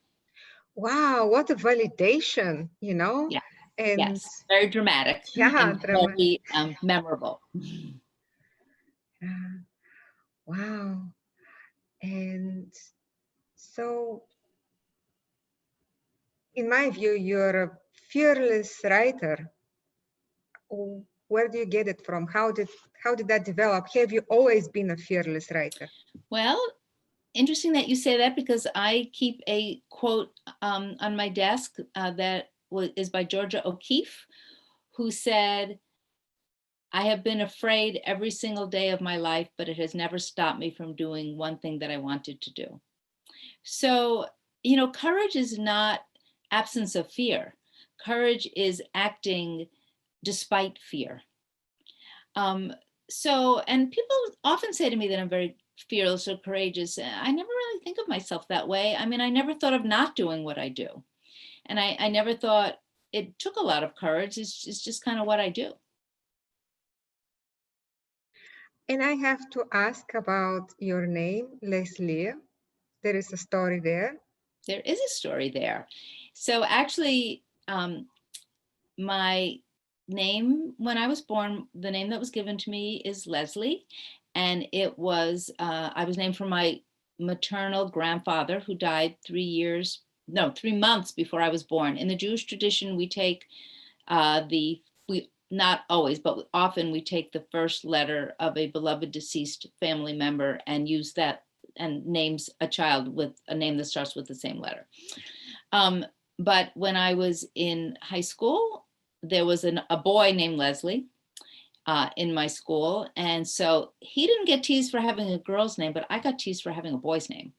Wow, what a validation, you know? Yeah. And Yes, very dramatic. yeah, And very memorable. Wow. And so, in my view, you're a fearless writer. Where do you get it from? How did that develop? Have you always been a fearless writer? Well, interesting that you say that, because I keep a quote on my desk that is by Georgia O'Keeffe, who said, "I have been afraid every single day of my life, but it has never stopped me from doing one thing that I wanted to do." So, courage is not absence of fear. Courage is acting despite fear. And people often say to me that I'm very fearless or courageous. I never really think of myself that way. I mean, I never thought of not doing what I do. And I never thought it took a lot of courage. It's just kind of what I do. And I have to ask about your name, Leslea. There is a story there. There is a story there. So actually, my name when I was born, the name that was given to me is Leslea. And it was, I was named for my maternal grandfather, who died 3 months before I was born. In the Jewish tradition, we take not always, but often we take the first letter of a beloved deceased family member and use that and names a child with a name that starts with the same letter. But when I was in high school, there was a boy named Leslie in my school. And so he didn't get teased for having a girl's name, but I got teased for having a boy's name.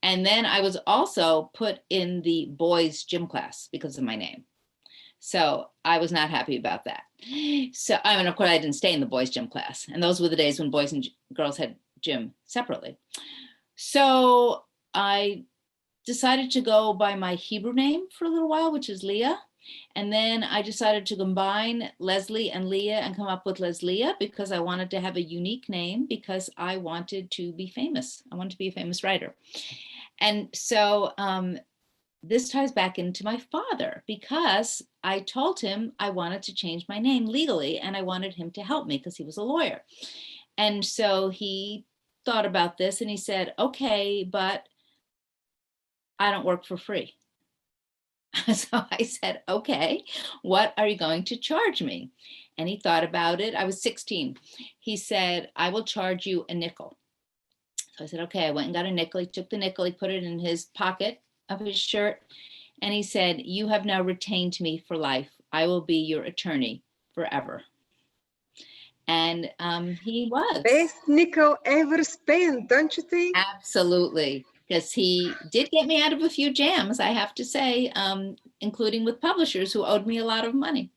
And then I was also put in the boys' gym class because of my name. So I was not happy about that. So, I mean, of course, I didn't stay in the boys' gym class. And those were the days when boys and girls had gym separately. So I decided to go by my Hebrew name for a little while, which is Leah. And then I decided to combine Leslie and Leah and come up with Leslea, because I wanted to have a unique name, because I wanted to be famous. I wanted to be a famous writer. And so this ties back into my father, because I told him I wanted to change my name legally and I wanted him to help me because he was a lawyer. And so he thought about this and he said, "Okay, but I don't work for free." So I said, "Okay, what are you going to charge me?" And he thought about it. I was 16. He said, "I will charge you a nickel." So I said, "Okay." I went and got a nickel. He took the nickel, he put it in his pocket of his shirt, and he said, "You have now retained me for life. I will be your attorney forever." And he was. Best nickel ever spent, don't you think? Absolutely. Because he did get me out of a few jams, I have to say, including with publishers who owed me a lot of money.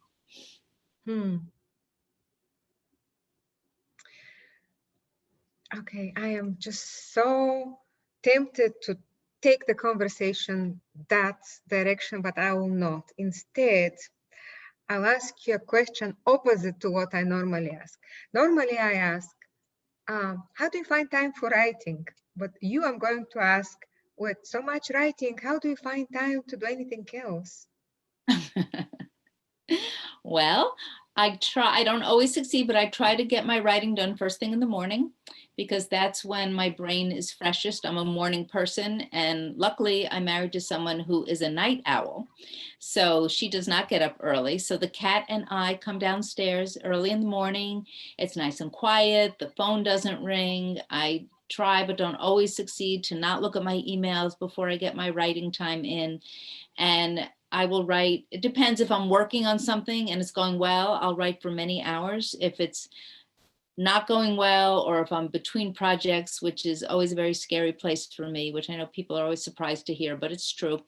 Okay, I am just so tempted to take the conversation that direction, but I will not. Instead, I'll ask you a question opposite to what I normally ask. Normally I ask, how do you find time for writing? But you, I'm going to ask, with so much writing, how do you find time to do anything else? Well, I try. I don't always succeed, but I try to get my writing done first thing in the morning, because that's when my brain is freshest. I'm a morning person, and luckily I'm married to someone who is a night owl. So she does not get up early. So the cat and I come downstairs early in the morning. It's nice and quiet. The phone doesn't ring. I try but don't always succeed to not look at my emails before I get my writing time in. And I will write, it depends if I'm working on something and it's going well, I'll write for many hours. If it's not going well, or if I'm between projects, which is always a very scary place for me, which I know people are always surprised to hear, but it's true.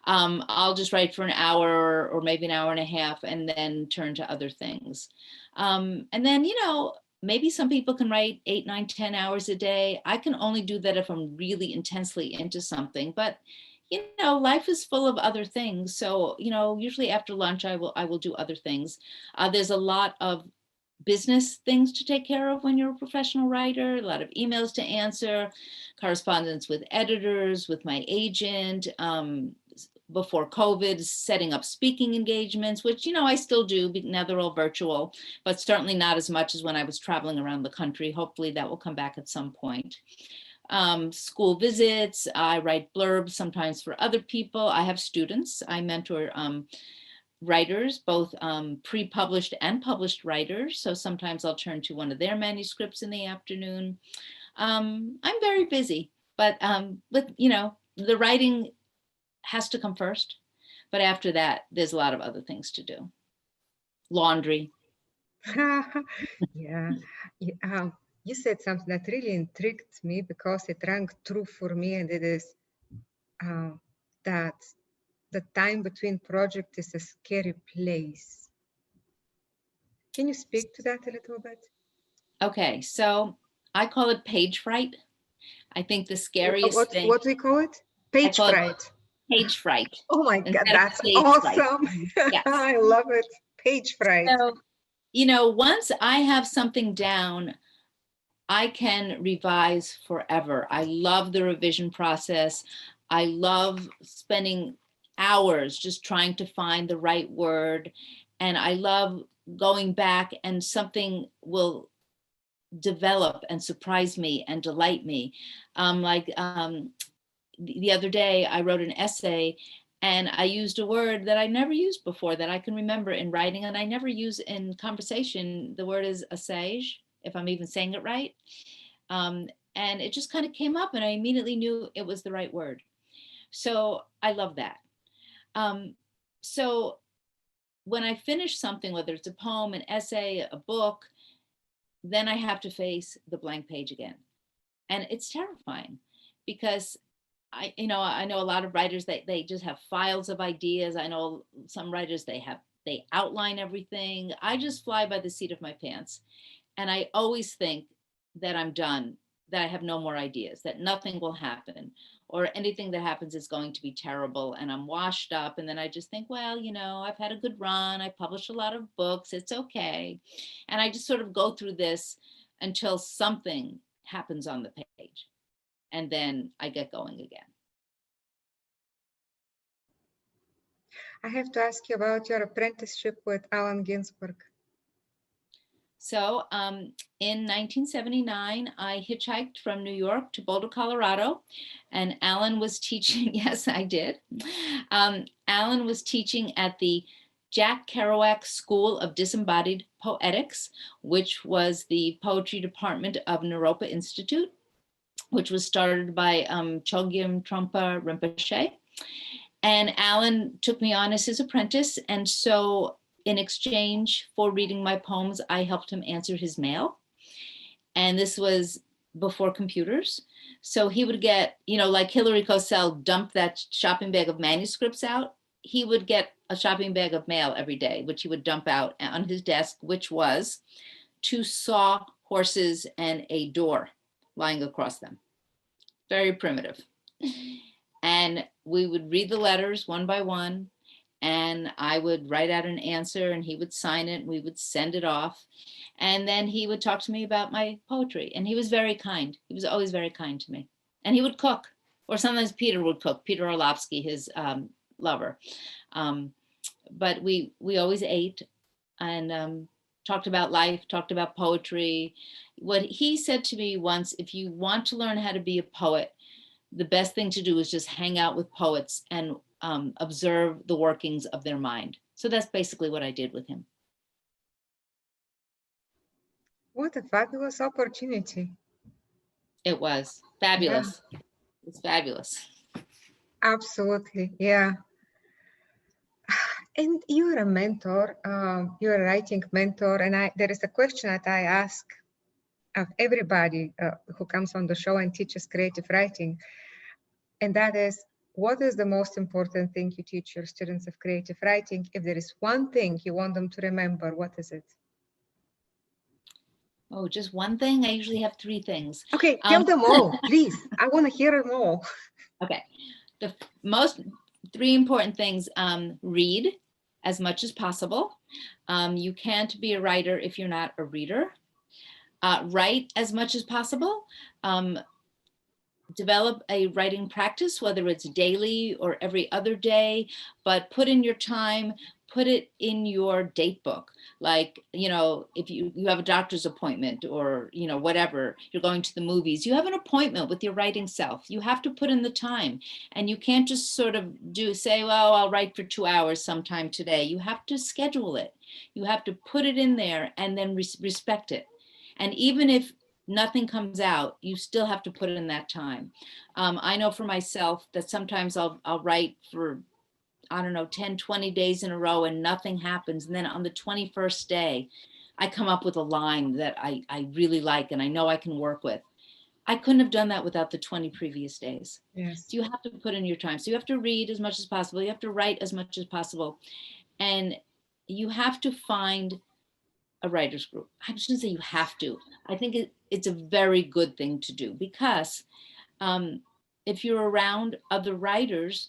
I'll just write for an hour or maybe an hour and a half and then turn to other things. And then, you know, maybe some people can write 8, 9, 10 hours a day. I can only do that if I'm really intensely into something, but you know, life is full of other things. So, you know, usually after lunch, I will do other things. There's a lot of business things to take care of when you're a professional writer, a lot of emails to answer, correspondence with editors, with my agent, before COVID, setting up speaking engagements, which, you know, I still do, but now they're all virtual, but certainly not as much as when I was traveling around the country. Hopefully that will come back at some point. School visits, I write blurbs sometimes for other people. I have students, I mentor writers, both pre-published and published writers. So sometimes I'll turn to one of their manuscripts in the afternoon. I'm very busy, but you know, the writing has to come first. But after that, there's a lot of other things to do. Laundry. Yeah. You said something that really intrigued me because it rang true for me, and it is that the time between projects is a scary place. Can you speak to that a little bit? Okay, so I call it page fright. I think the scariest thing. What do we call it? Page fright. Page fright. Oh my God, that's awesome. Yes. I love it. Page fright. So, you know, once I have something down, I can revise forever. I love the revision process. I love spending hours just trying to find the right word. And I love going back and something will develop and surprise me and delight me. The other day I wrote an essay and I used a word that I never used before that I can remember in writing, and I never use in conversation. The word is assage, if I'm even saying it right. And it just kind of came up and I immediately knew it was the right word. So I love that. So when I finish something, whether it's a poem, an essay, a book, then I have to face the blank page again. And it's terrifying because I know a lot of writers that they just have files of ideas. I know some writers, they outline everything. I just fly by the seat of my pants. And I always think that I'm done, that I have no more ideas, that nothing will happen, or anything that happens is going to be terrible and I'm washed up. And then I just think, well, you know, I've had a good run. I published a lot of books. It's okay. And I just sort of go through this until something happens on the page. And then I get going again. I have to ask you about your apprenticeship with Allen Ginsberg. So in 1979, I hitchhiked from New York to Boulder, Colorado, and Allen was teaching, yes, I did. Allen was teaching at the Jack Kerouac School of Disembodied Poetics, which was the poetry department of Naropa Institute, which was started by Chogyam Trungpa Rinpoche. And Allen took me on as his apprentice. And so in exchange for reading my poems, I helped him answer his mail. And this was before computers. So he would get, you know, like Hilary Cosell dumped that shopping bag of manuscripts out. He would get a shopping bag of mail every day, which he would dump out on his desk, which was 2 saw horses and a door lying across them. Very primitive. And we would read the letters one by one, and I would write out an answer and he would sign it and we would send it off. And then he would talk to me about my poetry, and he was very kind. He was always very kind to me. And he would cook, or sometimes Peter would cook, Peter Orlovsky, his lover. But we always ate and talked about life, talked about poetry. What he said to me once, if you want to learn how to be a poet, the best thing to do is just hang out with poets and observe the workings of their mind. So that's basically what I did with him. What a fabulous opportunity. It was fabulous. Yeah, It's fabulous. absolutely. Yeah. And you're a mentor, you're a writing mentor. And there is a question that I ask of everybody who comes on the show and teaches creative writing. And that is, what is the most important thing you teach your students of creative writing? If there is one thing you want them to remember, what is it? Oh, just one thing? I usually have three things. Okay, tell them all, please. I want to hear them all. Okay. The most three important things, read as much as possible. You can't be a writer if you're not a reader. Write as much as possible. Develop a writing practice, whether it's daily or every other day, but put in your time, put it in your date book. Like, you know, if you have a doctor's appointment or, you know, whatever, you're going to the movies, you have an appointment with your writing self. You have to put in the time, and you can't just sort of say, well, I'll write for 2 hours sometime today. You have to schedule it. You have to put it in there and then respect it. And even if nothing comes out, you still have to put in that time. I know for myself that sometimes I'll write for, I don't know, 10, 20 days in a row and nothing happens. And then on the 21st day, I come up with a line that I really like and I know I can work with. I couldn't have done that without the 20 previous days. Yes. So you have to put in your time. So you have to read as much as possible. You have to write as much as possible. And you have to find a writer's group. I shouldn't say you have to. I think it's a very good thing to do, because if you're around other writers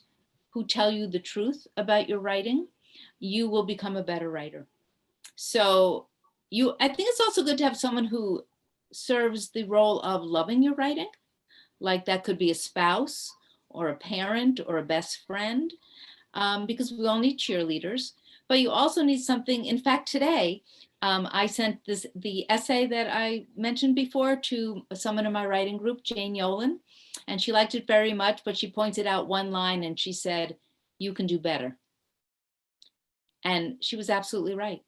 who tell you the truth about your writing, you will become a better writer. So I think it's also good to have someone who serves the role of loving your writing. Like that could be a spouse or a parent or a best friend, because we all need cheerleaders. But you also need something. In fact, today, I sent the essay that I mentioned before to someone in my writing group, Jane Yolen, and she liked it very much, but she pointed out one line and she said, "You can do better." And she was absolutely right.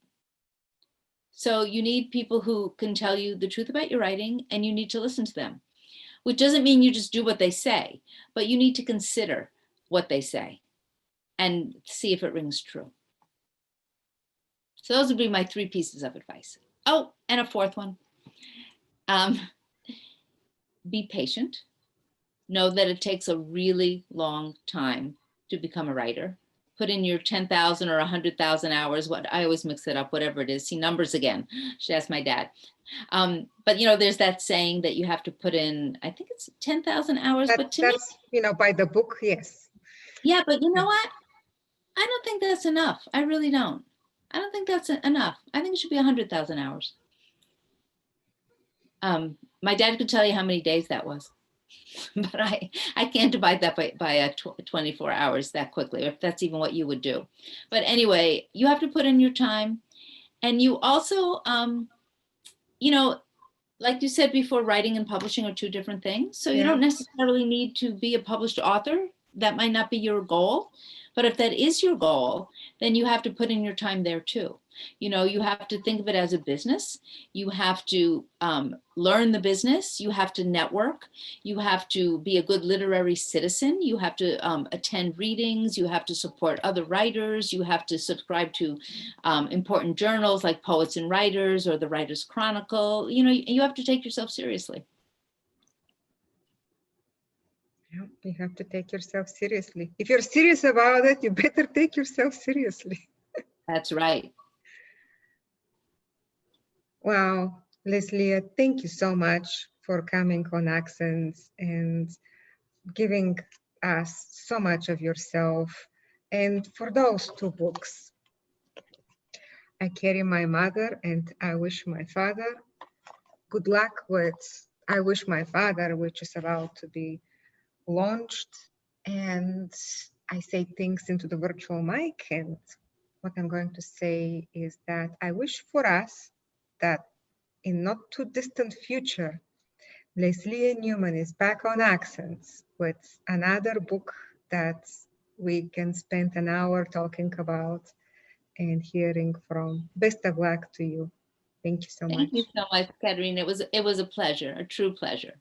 So you need people who can tell you the truth about your writing, and you need to listen to them, which doesn't mean you just do what they say, but you need to consider what they say and see if it rings true. So those would be my three pieces of advice. Oh, and a fourth one. Be patient. Know that it takes a really long time to become a writer. Put in your 10,000 or 100,000 hours. What I always mix it up, whatever it is. See numbers again. Should ask my dad. But you know, there's that saying that you have to put in, I think it's 10,000 hours. But to that's me, you know, by the book, yes. Yeah, but you know what? I don't think that's enough. I really don't. I don't think that's enough. I think it should be 100,000 hours. My dad could tell you how many days that was, but I can't divide that by 24 hours that quickly, if that's even what you would do. But anyway, you have to put in your time. And you also, you know, like you said before, writing and publishing are two different things. So you don't necessarily need to be a published author. That might not be your goal. But if that is your goal, then you have to put in your time there too. You know, you have to think of it as a business. You have to learn the business. You have to network. You have to be a good literary citizen. You have to attend readings. You have to support other writers. You have to subscribe to important journals like Poets and Writers or the Writers Chronicle. You know, you have to take yourself seriously. You have to take yourself seriously. If you're serious about it, you better take yourself seriously. That's right. Wow, Leslea, thank you so much for coming on Accents and giving us so much of yourself. And for those two books, I Carry My Mother and I Wish My Father. Good luck with I Wish My Father, which is about to be launched. And I say things into the virtual mic, and what I'm going to say is that I wish for us that in not too distant future, Leslea Newman is back on Accents with another book that we can spend an hour talking about and hearing from. Best of luck to you. Thank you so much. Thank you so much, Katerina. It was a pleasure, a true pleasure.